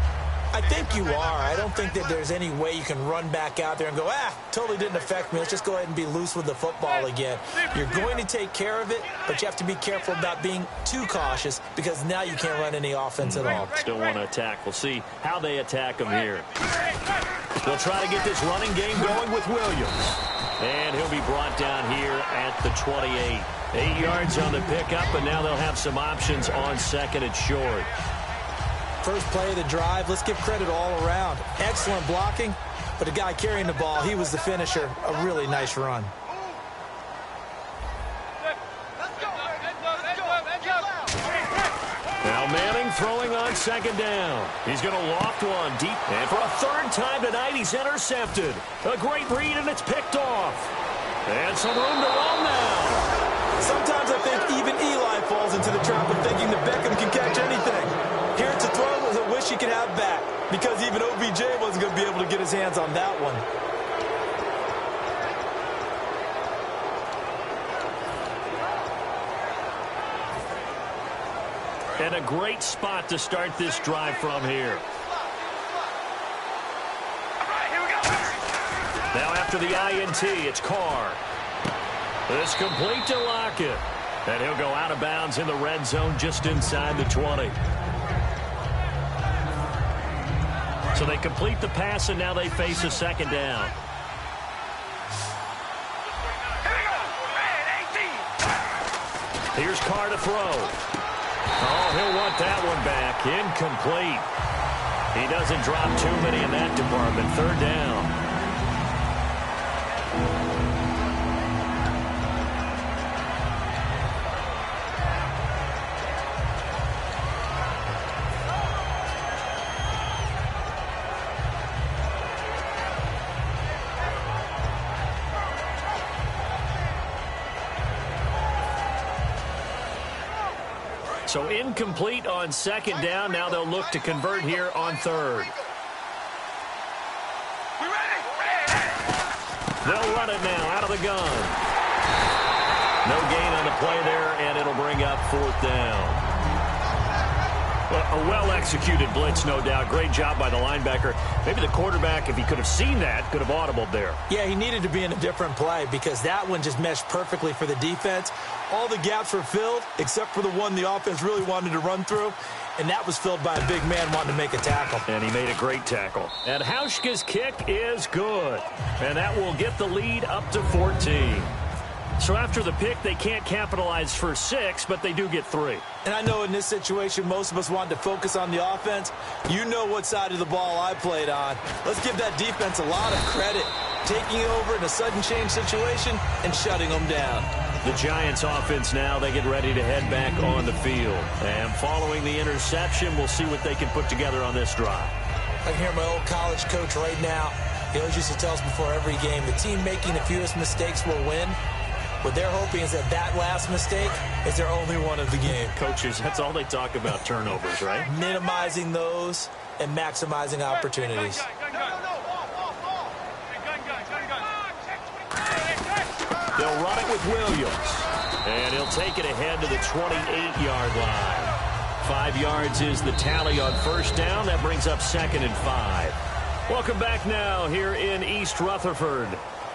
I think you are. I don't think that there's any way you can run back out there and go, totally didn't affect me. Let's just go ahead and be loose with the football again. You're going to take care of it, but you have to be careful about being too cautious because now you can't run any offense at all. Still want to attack. We'll see how they attack them here. They'll try to get this running game going with Williams. And he'll be brought down here at the 28. 8 yards on the pickup, but now they'll have some options on 2nd and short. First play of the drive, let's give credit all around. Excellent blocking, but the guy carrying the ball, he was the finisher. A really nice run. Now Manning throwing on 2nd down. He's going to loft one deep. And for a 3rd time tonight, he's intercepted. A great read, and it's picked off. And some room to run now. Sometimes I think even Eli falls into the trap of thinking that Beckham can catch anything. Here to throw was a wish he could have back because even OBJ wasn't going to be able to get his hands on that one. And a great spot to start this drive from here. Now after the INT, it's Carr. This complete to Lockett. And he'll go out of bounds in the red zone just inside the 20. So they complete the pass, and now they face a 2nd down. Here's Carr to throw. Oh, he'll want that one back. Incomplete. He doesn't drop too many in that department. Third down. So incomplete on second down. Now they'll look to convert here on third. They'll run it now out of the gun. No gain on the play there, and it'll bring up fourth down. Well, a well-executed blitz, no doubt. Great job by the linebacker. Maybe the quarterback, if he could have seen that, could have audibled there. Yeah, he needed to be in a different play because that one just meshed perfectly for the defense. All the gaps were filled except for the one the offense really wanted to run through, and that was filled by a big man wanting to make a tackle. And he made a great tackle. And Hauschka's kick is good, and that will get the lead up to 14. So after the pick, they can't capitalize for 6, but they do get 3. And I know in this situation, most of us wanted to focus on the offense. You know what side of the ball I played on. Let's give that defense a lot of credit, taking over in a sudden change situation and shutting them down. The Giants offense now, they get ready to head back on the field. And following the interception, we'll see what they can put together on this drive. I can hear my old college coach right now. He always used to tell us before every game, the team making the fewest mistakes will win. What they're hoping is that last mistake is their only one of the game. Coaches, that's all they talk about, turnovers, right? Minimizing those and maximizing opportunities. They'll run it with Williams. And he'll take it ahead to the 28-yard line. 5 yards is the tally on first down. That brings up 2nd and 5. Welcome back now here in East Rutherford.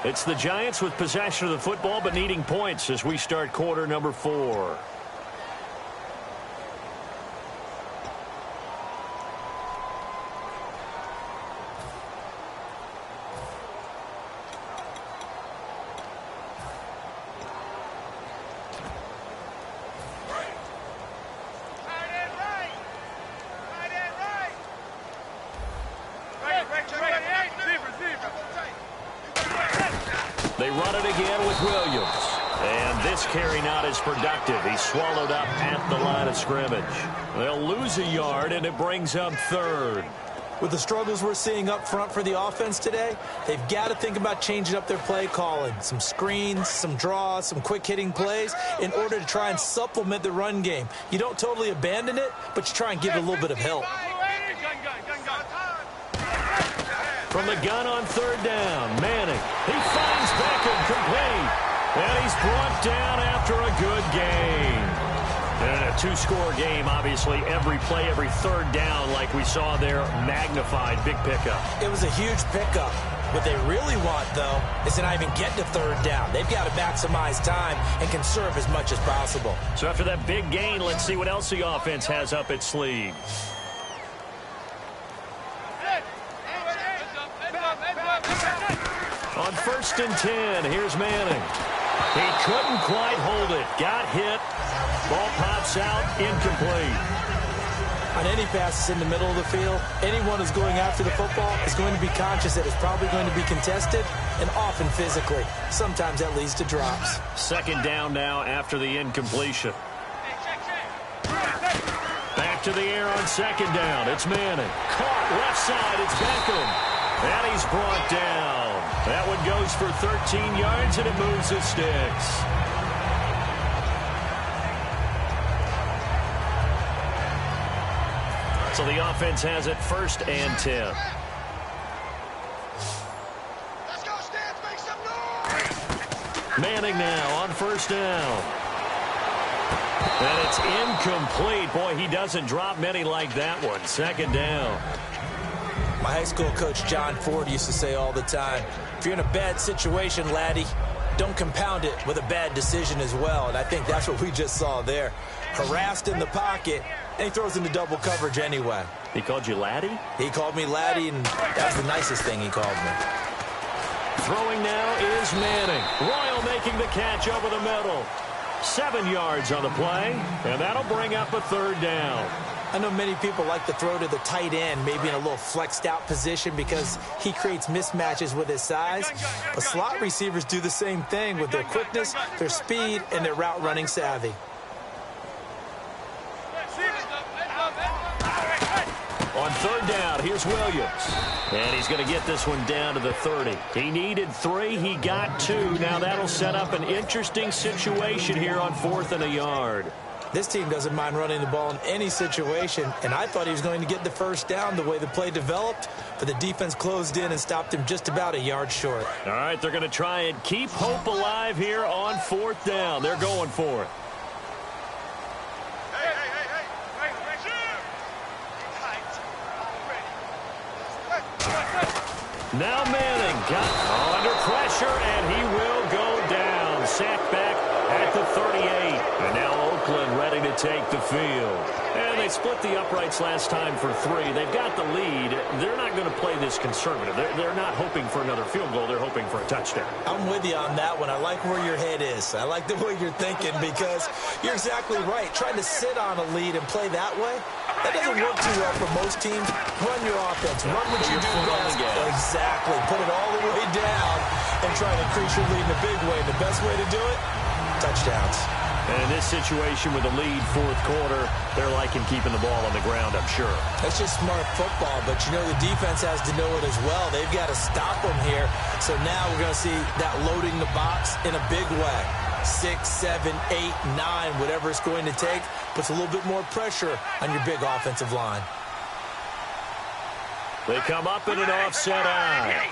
It's the Giants with possession of the football but needing points as we start quarter number 4. They run it again with Williams. And this carry not as productive. He's swallowed up at the line of scrimmage. They'll lose a yard, and it brings up 3rd. With the struggles we're seeing up front for the offense today, they've got to think about changing up their play calling. Some screens, some draws, some quick-hitting plays in order to try and supplement the run game. You don't totally abandon it, but you try and give it a little bit of help. From the gun on 3rd down, Manning. He finds Beckham complete. And he's brought down after a good game. And a 2-score game, obviously, every play, every 3rd down, like we saw there, magnified. Big pickup. It was a huge pickup. What they really want, though, is to not even get to 3rd down. They've got to maximize time and conserve as much as possible. So after that big gain, let's see what else the offense has up its sleeve. On 1st and 10, here's Manning. He couldn't quite hold it. Got hit. Ball pops out. Incomplete. On any passes in the middle of the field, anyone who's going after the football is going to be conscious that it's probably going to be contested and often physically. Sometimes that leads to drops. 2nd down now after the incompletion. Back to the air on 2nd down. It's Manning. Caught left side. It's Beckham. And he's brought down. That one goes for 13 yards, and it moves the sticks. So the offense has it 1st and 10. Let's go, Stance, make some noise! Manning now on 1st down. And it's incomplete. Boy, he doesn't drop many like that one. 2nd down. My high school coach, John Ford, used to say all the time, if you're in a bad situation, laddie, don't compound it with a bad decision as well. And I think that's what we just saw there. Harassed in the pocket, and he throws into double coverage anyway. He called you laddie? He called me laddie, and that's the nicest thing he called me. Throwing now is Manning. Royal making the catch over the middle. 7 yards on the play, and that'll bring up a 3rd down. I know many people like to throw to the tight end, maybe in a little flexed out position because he creates mismatches with his size. But slot receivers do the same thing with their quickness, their speed, and their route running savvy. On 3rd down, here's Williams. And he's going to get this one down to the 30. He needed 3. He got 2. Now that'll set up an interesting situation here on 4th and a yard. This team doesn't mind running the ball in any situation, and I thought he was going to get the 1st down the way the play developed, but the defense closed in and stopped him just about a yard short. All right, they're going to try and keep hope alive here on 4th down. They're going for it. Now Manning got under pressure, and he will go down. Sacked back at the 38. And now Oakland ready to take the field. And they split the uprights last time for 3. They've got the lead. They're not going to play this conservative. They're not hoping for another field goal. They're hoping for a touchdown. I'm with you on that one. I like where your head is. I like the way you're thinking because you're exactly right. Trying to sit on a lead and play that way, that doesn't work too well for most teams. Run your offense. Run what you do best. Exactly. Put it all the way down and try to increase your lead in a big way. The best way to do it, touchdowns. And in this situation with the lead 4th quarter, they're liking keeping the ball on the ground, I'm sure. That's just smart football, but you know the defense has to know it as well. They've got to stop them here. So now we're going to see that loading the box in a big way. 6, 7, 8, 9, whatever it's going to take, puts a little bit more pressure on your big offensive line. They come up in an offset eye.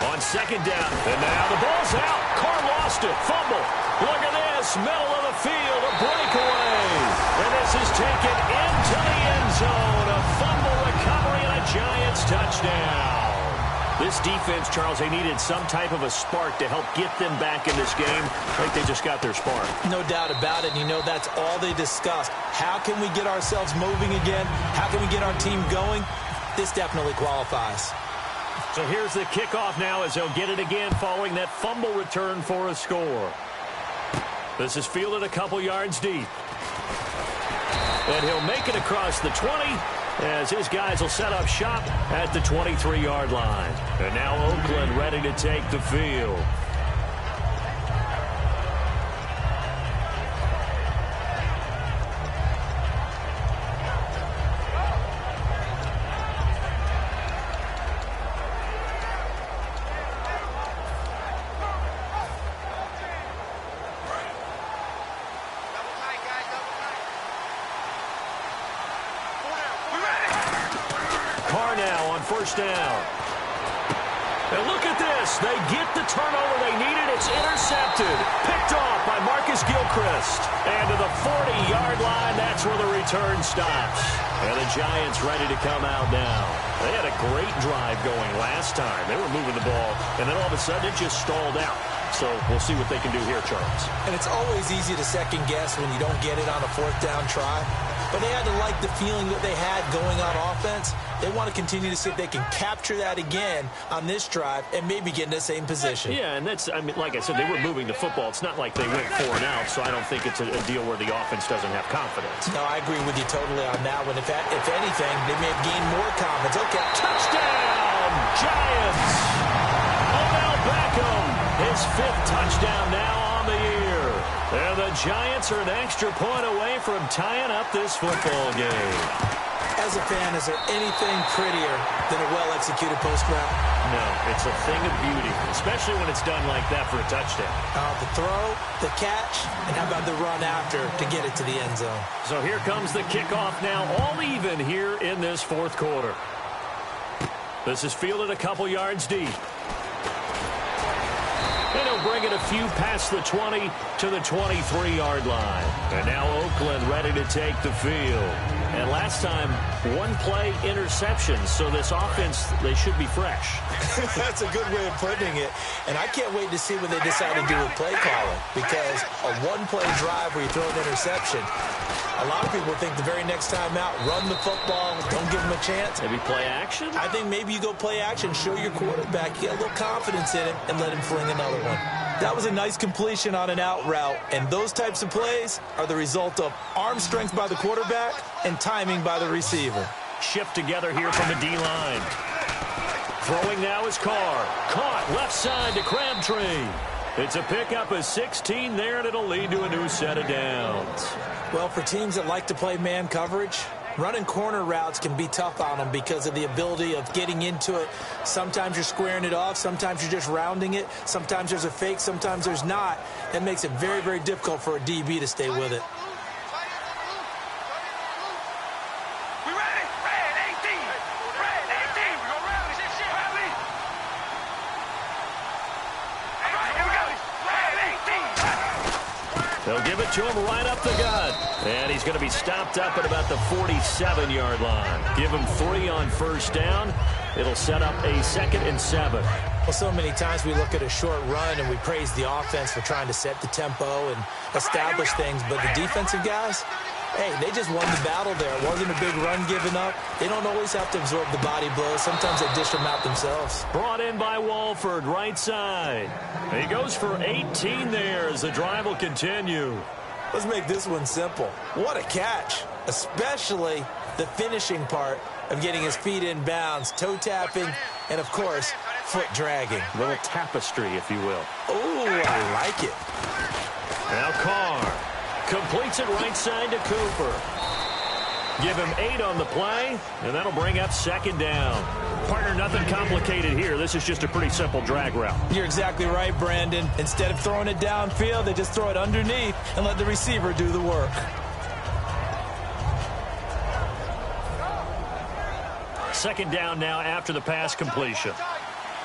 On 2nd down, and now the ball's out. Carr lost it. Fumble. Look at this. Middle of the field. A breakaway. And this is taken into the end zone. A fumble recovery and a Giants touchdown. This defense, Charles, they needed some type of a spark to help get them back in this game. I think they just got their spark. No doubt about it. You know, that's all they discussed. How can we get ourselves moving again? How can we get our team going? This definitely qualifies. So here's the kickoff now as they'll get it again following that fumble return for a score. This is fielded a couple yards deep. And he'll make it across the 20 as his guys will set up shop at the 23-yard line. And now Oakland ready to take the field. First down. And look at this. They get the turnover they needed. It's intercepted. Picked off by Marcus Gilchrist. And to the 40-yard line, that's where the return stops. And the Giants ready to come out now. They had a great drive going last time. They were moving the ball, and then all of a sudden it just stalled out. So we'll see what they can do here, Charles. And it's always easy to second guess when you don't get it on a 4th down try. But they had to like the feeling that they had going on offense. They want to continue to see if they can capture that again on this drive and maybe get in the same position. Yeah, and that's, I mean, like I said, they were moving the football. It's not like they went 4 and out, so I don't think it's a deal where the offense doesn't have confidence. No, I agree with you totally on that one. If anything, they may have gained more confidence. Okay. Touchdown, Giants! Odell Beckham, his 5th touchdown now on the year. And the Giants are an extra point away from tying up this football game. As a fan, is there anything prettier than a well-executed post route? No, it's a thing of beauty, especially when it's done like that for a touchdown. The throw, the catch, and how about the run after to get it to the end zone? So here comes the kickoff now, all even here in this 4th quarter. This is fielded a couple yards deep. And he'll bring it a few past the 20 to the 23-yard line. And now Oakland ready to take the field. And last time, 1-play interception. So this offense, they should be fresh. That's a good way of putting it. And I can't wait to see what they decide to do with play calling. Because a 1-play drive where you throw an interception, a lot of people think the very next time out, run the football, don't give them a chance. Maybe play action? I think maybe you go play action, show your quarterback, get a little confidence in it, and let him fling another one. That was a nice completion on an out route, and those types of plays are the result of arm strength by the quarterback and timing by the receiver. Shift together here from the D-line. Throwing now is Carr. Caught left side to Crabtree. It's a pickup of 16 there, and it'll lead to a new set of downs. Well, for teams that like to play man coverage, running corner routes can be tough on them because of the ability of getting into it. Sometimes you're squaring it off. Sometimes you're just rounding it. Sometimes there's a fake. Sometimes there's not. That makes it very, very difficult for a DB to stay with it. They'll give it to him right up the gut. And he's going to be stopped up at about the 47-yard line. Give him 3 on first down. It'll set up a 2nd and 7. Well, so many times we look at a short run and we praise the offense for trying to set the tempo and establish things. But the defensive guys, hey, they just won the battle there. It wasn't a big run given up. They don't always have to absorb the body blows. Sometimes they dish them out themselves. Brought in by Walford, right side. He goes for 18 there as the drive will continue. Let's make this one simple. What a catch, especially the finishing part of getting his feet in bounds, toe tapping, and, of course, foot dragging. A little tapestry, if you will. Oh, I like it. Now Carr completes it right side to Cooper. Give him 8 on the play, and that'll bring up 2nd down. Partner, nothing complicated here. This is just a pretty simple drag route. You're exactly right, Brandon. Instead of throwing it downfield, they just throw it underneath and let the receiver do the work. Second down now after the pass completion.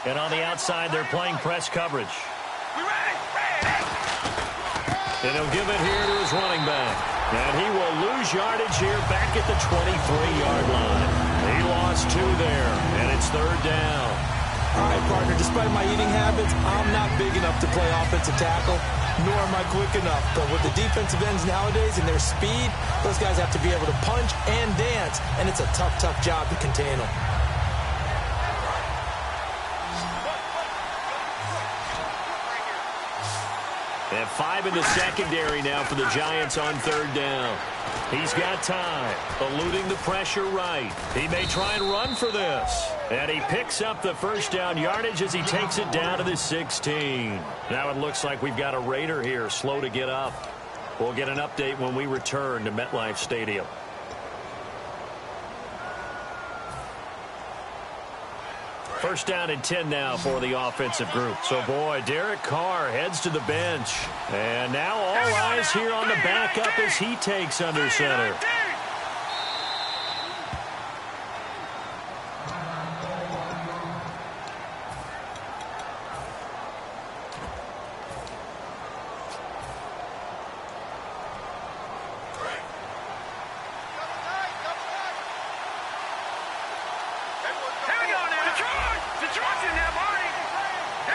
And on the outside, they're playing press coverage. And he'll give it here to his running back. And he will lose yardage here back at the 23-yard line. He lost 2 there, and it's 3rd down. All right, partner, despite my eating habits, I'm not big enough to play offensive tackle, nor am I quick enough. But with the defensive ends nowadays and their speed, those guys have to be able to punch and dance, and it's a tough, tough job to contain them. And 5 in the secondary now for the Giants on 3rd down. He's got time, eluding the pressure right. He may try and run for this. And he picks up the first down yardage as he takes it down to the 16. Now it looks like we've got a Raider here, slow to get up. We'll get an update when we return to MetLife Stadium. First down and 10 now for the offensive group. So, boy, Derek Carr heads to the bench. And now all eyes here on the backup as he takes under center.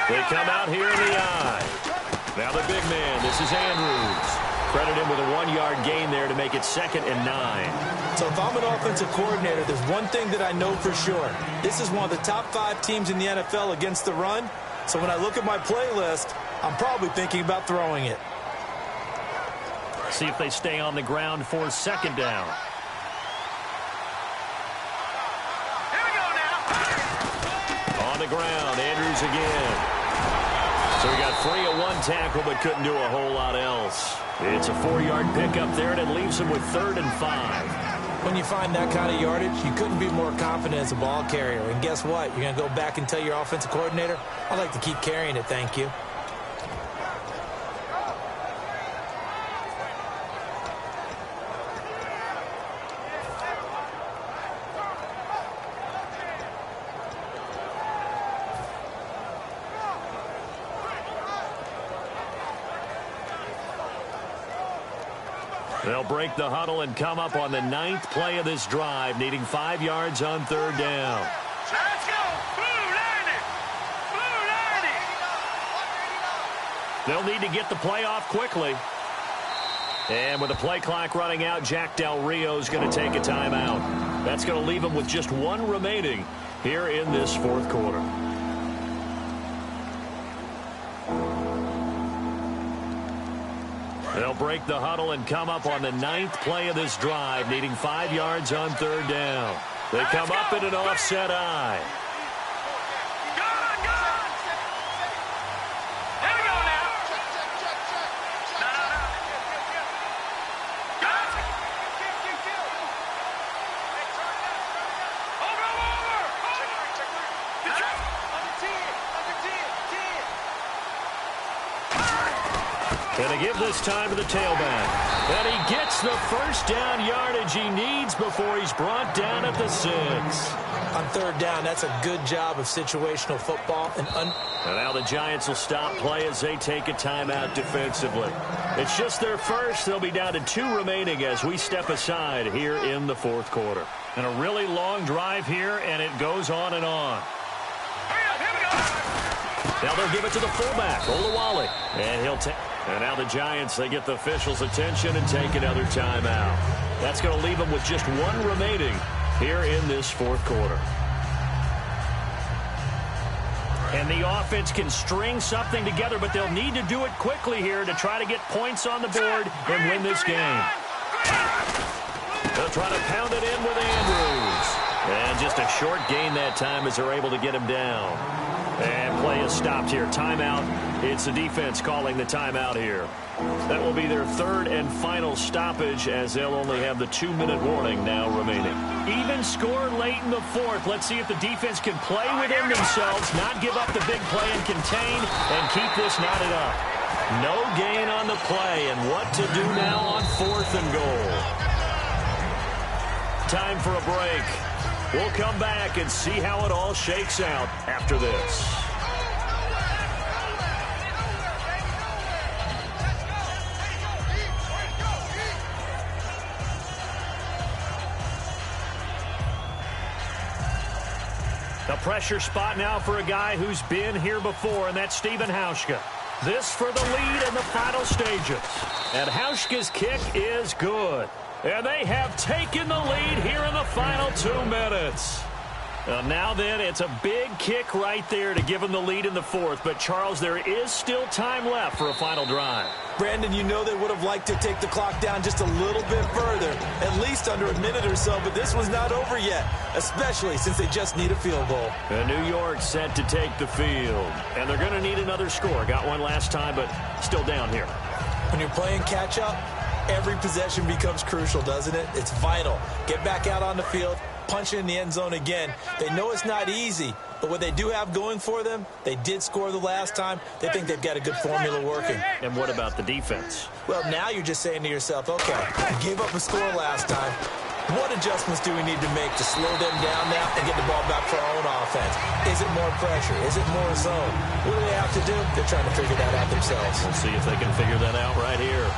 They come out here in the eye. Now the big man, this is Andrews. Credit him with a 1-yard gain there to make it 2nd and 9. So if I'm an offensive coordinator, there's one thing that I know for sure. This is one of the top 5 teams in the NFL against the run. So when I look at my playlist, I'm probably thinking about throwing it. See if they stay on the ground for 2nd down. On the ground, Andrews again. So he got free of 1 tackle but couldn't do a whole lot else. It's a 4-yard pickup there, and it leaves him with 3rd and 5. When you find that kind of yardage, you couldn't be more confident as a ball carrier. And guess what? You're going to go back and tell your offensive coordinator, I'd like to keep carrying it, thank you. They'll break the huddle and come up on the 9th play of this drive, needing 5 yards on 3rd down. Let's go! Blue 90! Blue 90! They'll need to get the play off quickly. And with the play clock running out, Jack Del Rio's going to take a timeout. That's going to leave him with just 1 remaining here in this 4th quarter. break the huddle and come up on the 9th play of this drive, needing 5 yards on 3rd down. They come up in an offset eye. And they give this time to the tailback. And he gets the first down yardage he needs before he's brought down at the 6. On 3rd down, that's a good job of situational football. And now the Giants will stop play as they take a timeout defensively. It's just their first. They'll be down to 2 remaining as we step aside here in the 4th quarter. And a really long drive here, and it goes on and on. Now they'll give it to the fullback, Olawale. And he'll take... And now the Giants, they get the officials' attention and take another timeout. That's going to leave them with just 1 remaining here in this 4th quarter. And the offense can string something together, but they'll need to do it quickly here to try to get points on the board and win this game. They'll try to pound it in with Andrews. And just a short gain that time as they're able to get him down. And play is stopped here. Timeout. It's the defense calling the timeout here. That will be their 3rd and final stoppage as they'll only have the 2-minute warning now remaining. Even score late in the 4th. Let's see if the defense can play within themselves, not give up the big play and contain, and keep this knotted up. No gain on the play, and what to do now on 4th and goal. Time for a break. We'll come back and see how it all shakes out after this. The pressure spot now for a guy who's been here before, and that's Stephen Hauschka. This for the lead in the final stages. And Hauschka's kick is good. And they have taken the lead here in the final 2 minutes. Now then, it's a big kick right there to give them the lead in the 4th. But, Charles, there is still time left for a final drive. Brandon, you know they would have liked to take the clock down just a little bit further, at least under a minute or so, but this one's not over yet, especially since they just need a field goal. And New York set to take the field, and they're going to need another score. Got one last time, but still down here. When you're playing catch-up, every possession becomes crucial, doesn't it? It's vital. Get back out on the field, punch it in the end zone again. They know it's not easy, but what they do have going for them, they did score the last time. They think they've got a good formula working. And what about the defense? Well, now you're just saying to yourself, okay, we gave up a score last time. What adjustments do we need to make to slow them down now and get the ball back for our own offense? Is it more pressure? Is it more zone? What do they have to do? They're trying to figure that out themselves. We'll see if they can figure that out right here.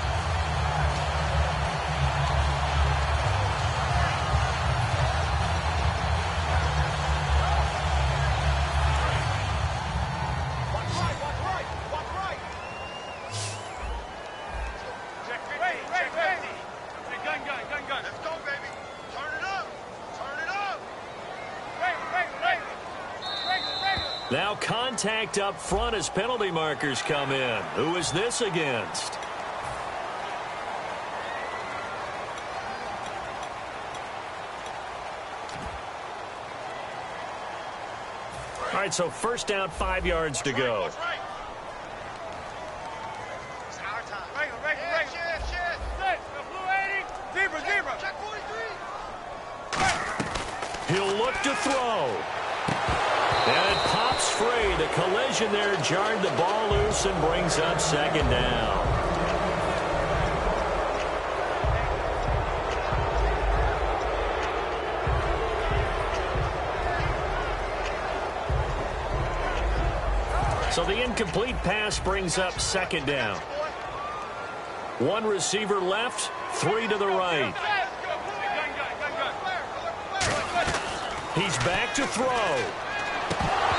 Now contact up front as penalty markers come in. Who is this against? All right, so first down, 5 yards to go. He'll look to throw. And it pops free. The collision there jarred the ball loose and brings up second down. So the incomplete pass brings up second down. One receiver left, 3 to the right. He's back to throw.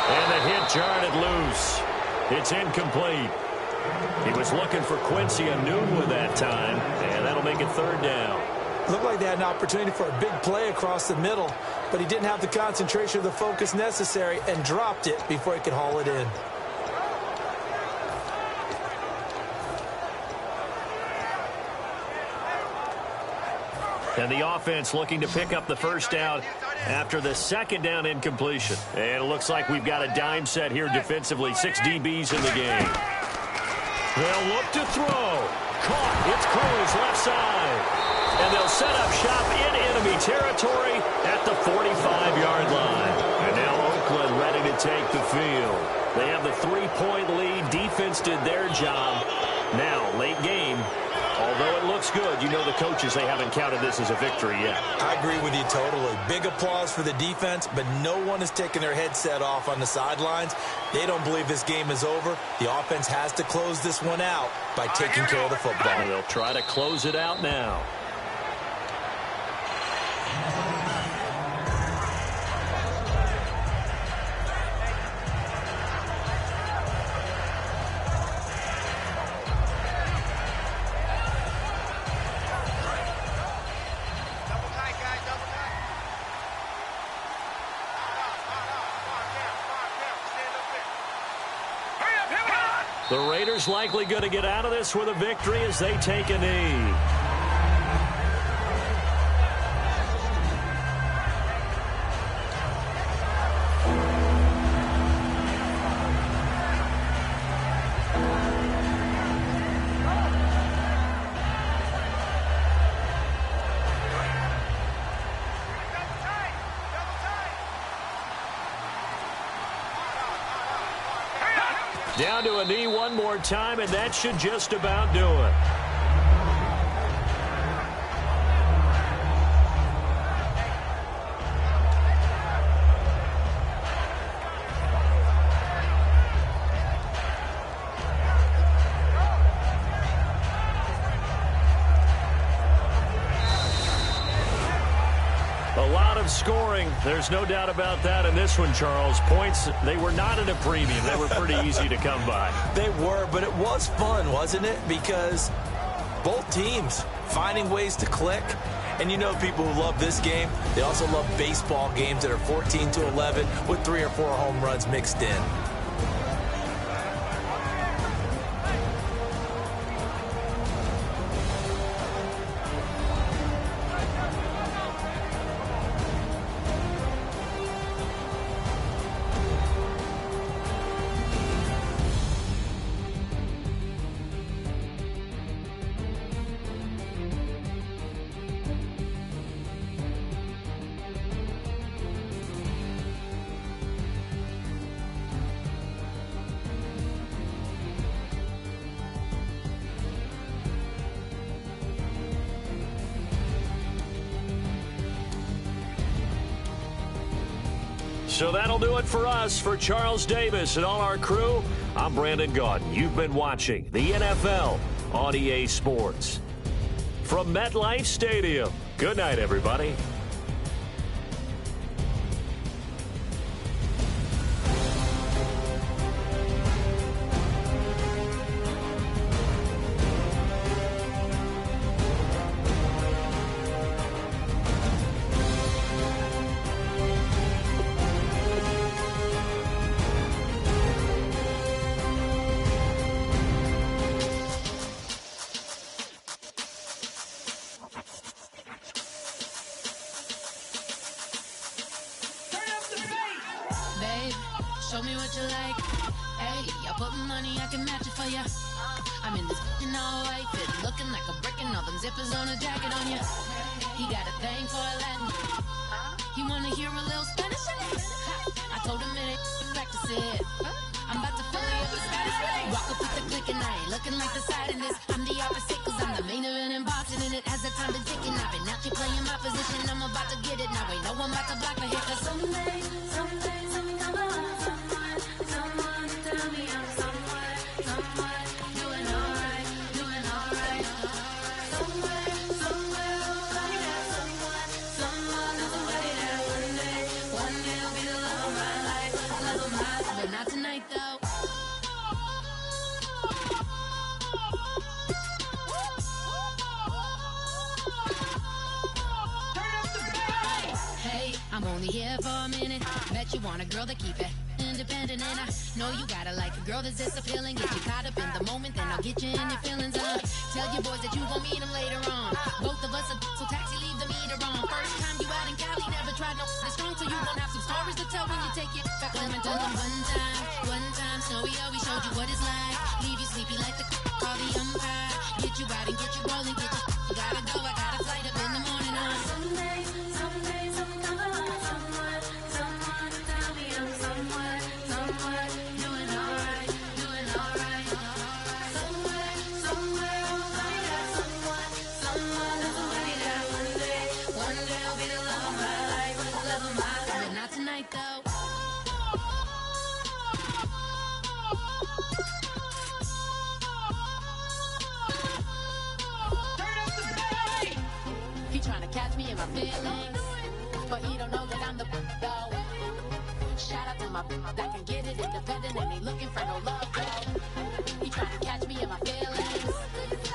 And the hit jarred it loose. It's incomplete. He was looking for Quincy Anoon with that time, and that'll make it third down. Looked like they had an opportunity for a big play across the middle, but he didn't have the concentration or the focus necessary and dropped it before he could haul it in. And the offense looking to pick up the first down after the second down incompletion. And it looks like we've got a dime set here defensively. 6 DBs in the game. They'll look to throw. Caught. It's Cruz left side. And they'll set up shop in enemy territory at the 45-yard line. And now Oakland ready to take the field. They have the 3-point lead. Defense did their job. Now, late game. Although it looks good, you know the coaches, they haven't counted this as a victory yet. I agree with you totally. Big applause for the defense, but no one is taking their headset off on the sidelines. They don't believe this game is over. The offense has to close this one out by taking care of the football. And they'll try to close it out now. The Raiders likely going to get out of this with a victory as they take a knee. Down to a knee one more time, and that should just about do it. Scoring, there's no doubt about that in this one, Charles. Points, they were not in a premium. They were pretty easy to come by. They were, but it was fun, wasn't it? Because both teams finding ways to click. And you know people who love this game, they also love baseball games that are 14-11 with 3 or 4 home runs mixed in. So that'll do it for us. For Charles Davis and all our crew, I'm Brandon Gaudin. You've been watching the NFL on EA Sports. From MetLife Stadium, good night, everybody. Show me what you like. Hey, I put money, I can match it for ya. I'm in this all white fit, looking like a brick and all them zippers on a jacket on ya. He got a thing for a Latin. He wanna hear a little Spanish in it. I told him it ain't practice it. I'm about to fill you up with Spanish. Walk up with the click and I ain't looking like the side in this. I'm the opposite cause I'm the main event and boxing in it. As the time been ticking, I've been out here playing my position. I'm about to get it now. Ain't no one about to block my hit. Cause someday, something come along. Someone tell me I'm someone doing alright. Somewhere, somebody that someone knows somebody that one day will be the love of my life, but not tonight though. Hey, I'm only here for a minute. Bet you want a girl to keep it independent, and I know you gotta like a girl that's this appealing. Get you caught up in the moment, then I'll get you in your feelings. Tell your boys that you gon' meet them later on. Both of us are so taxi, leave them stories to tell when you take it back. Let me tell them one time, Snowy always showed you what it's like. Leave you sleepy like the call the umpire. Get you out and get you rolling, get you gotta go. I got a flight up in the morning on some days I'm never like someone tell me I'm somewhere, doing alright. Somewhere I'll find out someone that's somebody that one day I'll be the love of my life, but not tonight though. He trying to catch me in my feelings, but he don't know that I'm the though. Shout out to my that can get it independent and ain't looking for no love though. He trying to catch me in my feelings,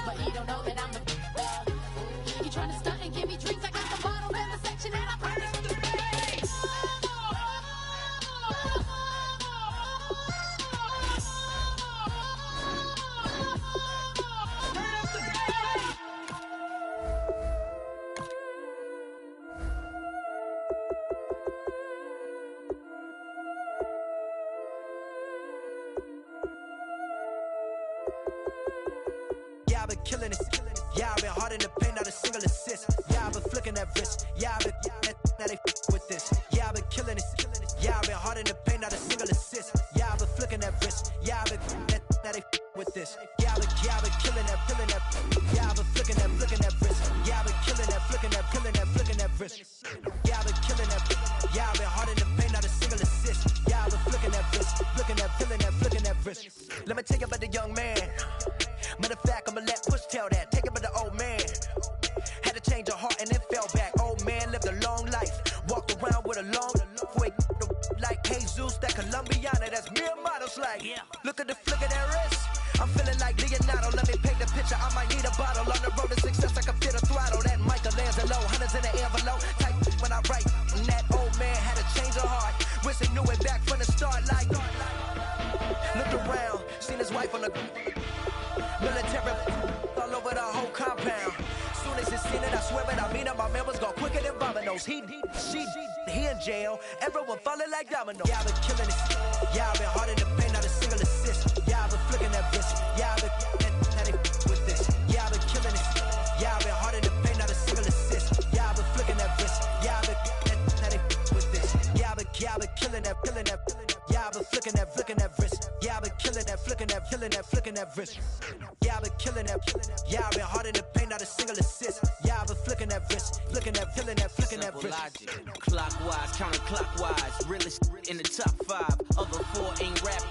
but he don't know that I'm the though. He trying to stunt and give me drinks. I got the bottle in the section and I promise to pay. Yeah, I've been killing it. Yeah, I've been hard in the paint, not a single assist. Yeah, I've been flicking that wrist. Yeah, I've been now they with this. Yeah, I've been killing it. Yeah, I've been hard in the paint, not a single assist. Yeah, I've been flicking that wrist. Yeah, I've been now they with this. Yeah, I've been killing that. Yeah, I've been flicking that wrist. Yeah, I've been killing that, flicking that wrist. Yeah, I've been killing that. Yeah, I've been hard in the paint, not a single assist. Yeah, I've been flicking that wrist, flicking that wrist. Let me tell you about the young man. Matter of fact, I'ma let Push tell that. Take it by the old man. Had to change her heart and then fell back. Old man lived a long life. Walked around with a long way like Jesus, that Colombiana. That's mere models like. Look at the flick of that wrist. I'm feeling like Leonardo. Let me paint the picture. I might need a bottle. On the road to success, I can fit a throttle. That Michelangelo, hundreds in the envelope. Type when I write. And that old man had to change her heart. Wish he knew it back from the start. Like, looked around, seen his wife on the military all over the whole compound. Soon as he seen it, I swear it, I mean it, my man was gone quicker than Domino's. He in jail, everyone falling like dominoes. Yeah, I've been killing it. Yeah, I've been hard in the paint, not a single assist. Yeah, I've been flicking that wrist. Yeah, I've been now they with this. Yeah, I've been killing it. Yeah, I've been hard in the paint, not a single assist. Yeah, I've been flicking that wrist. Yeah, I've been now they with this. Yeah, I've been killing that. Yeah, I've been flicking that wrist. Yeah, I've been killing that, flicking that wrist. Yeah, I've been killing that. Yeah, I've been hard in the paint, not a single assist. Yeah, I've been flicking that wrist, flicking that wrist. Logic, clockwise, counterclockwise, realest in the top 5. Other 4 ain't rapping.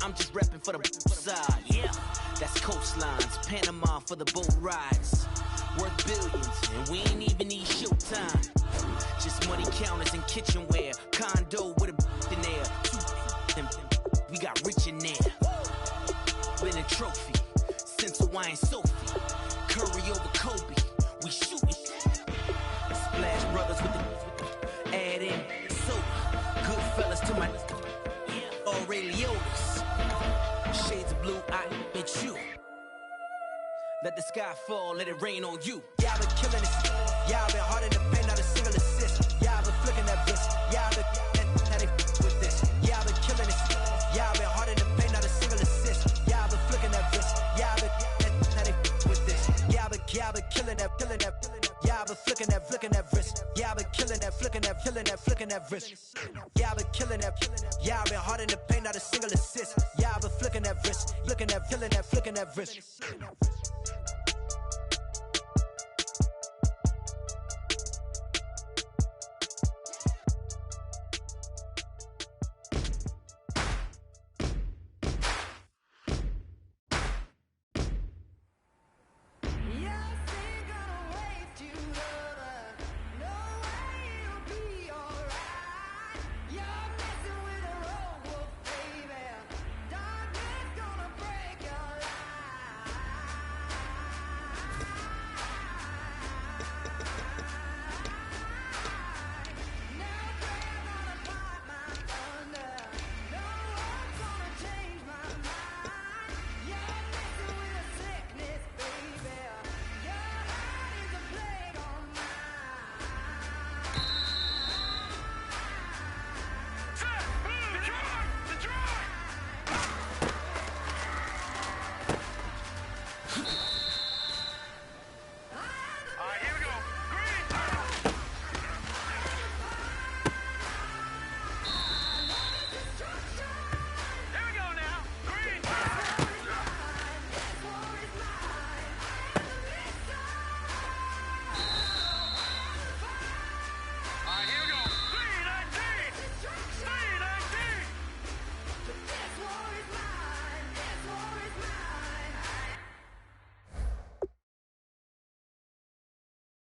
I'm just rapping for the side. Yeah, that's coastlines, Panama for the boat rides. Worth billions, and we ain't even need showtime. Just money counters and kitchenware, condo with a in there. We got rich in there. Win a trophy, since Hawaiian Sophie. Curry over Kobe, we shootin'. Splash Brothers with the add in soda. Good fellas to my Aureliotis. Shades of blue, I bet you. Let the sky fall, let it rain on you. Yeah, I've been killing it. Yeah, I've been hard in the paint, not a single assist. Yeah, I've been flicking that wrist. Yeah, I've been now they with this. Yeah, I've been killing it. Yeah, I've been hard in the paint, not a single assist. Yeah, I've been flicking that wrist. Yeah, I've been now they with this. Yeah, I've been killing that. Yeah, I've been flicking that wrist. Yeah, I've been killing that, flicking that wrist. Yeah, I've been killing that. Yeah, I've been hard in the paint, not a single assist. Yeah, I've been flicking that wrist, flicking that wrist.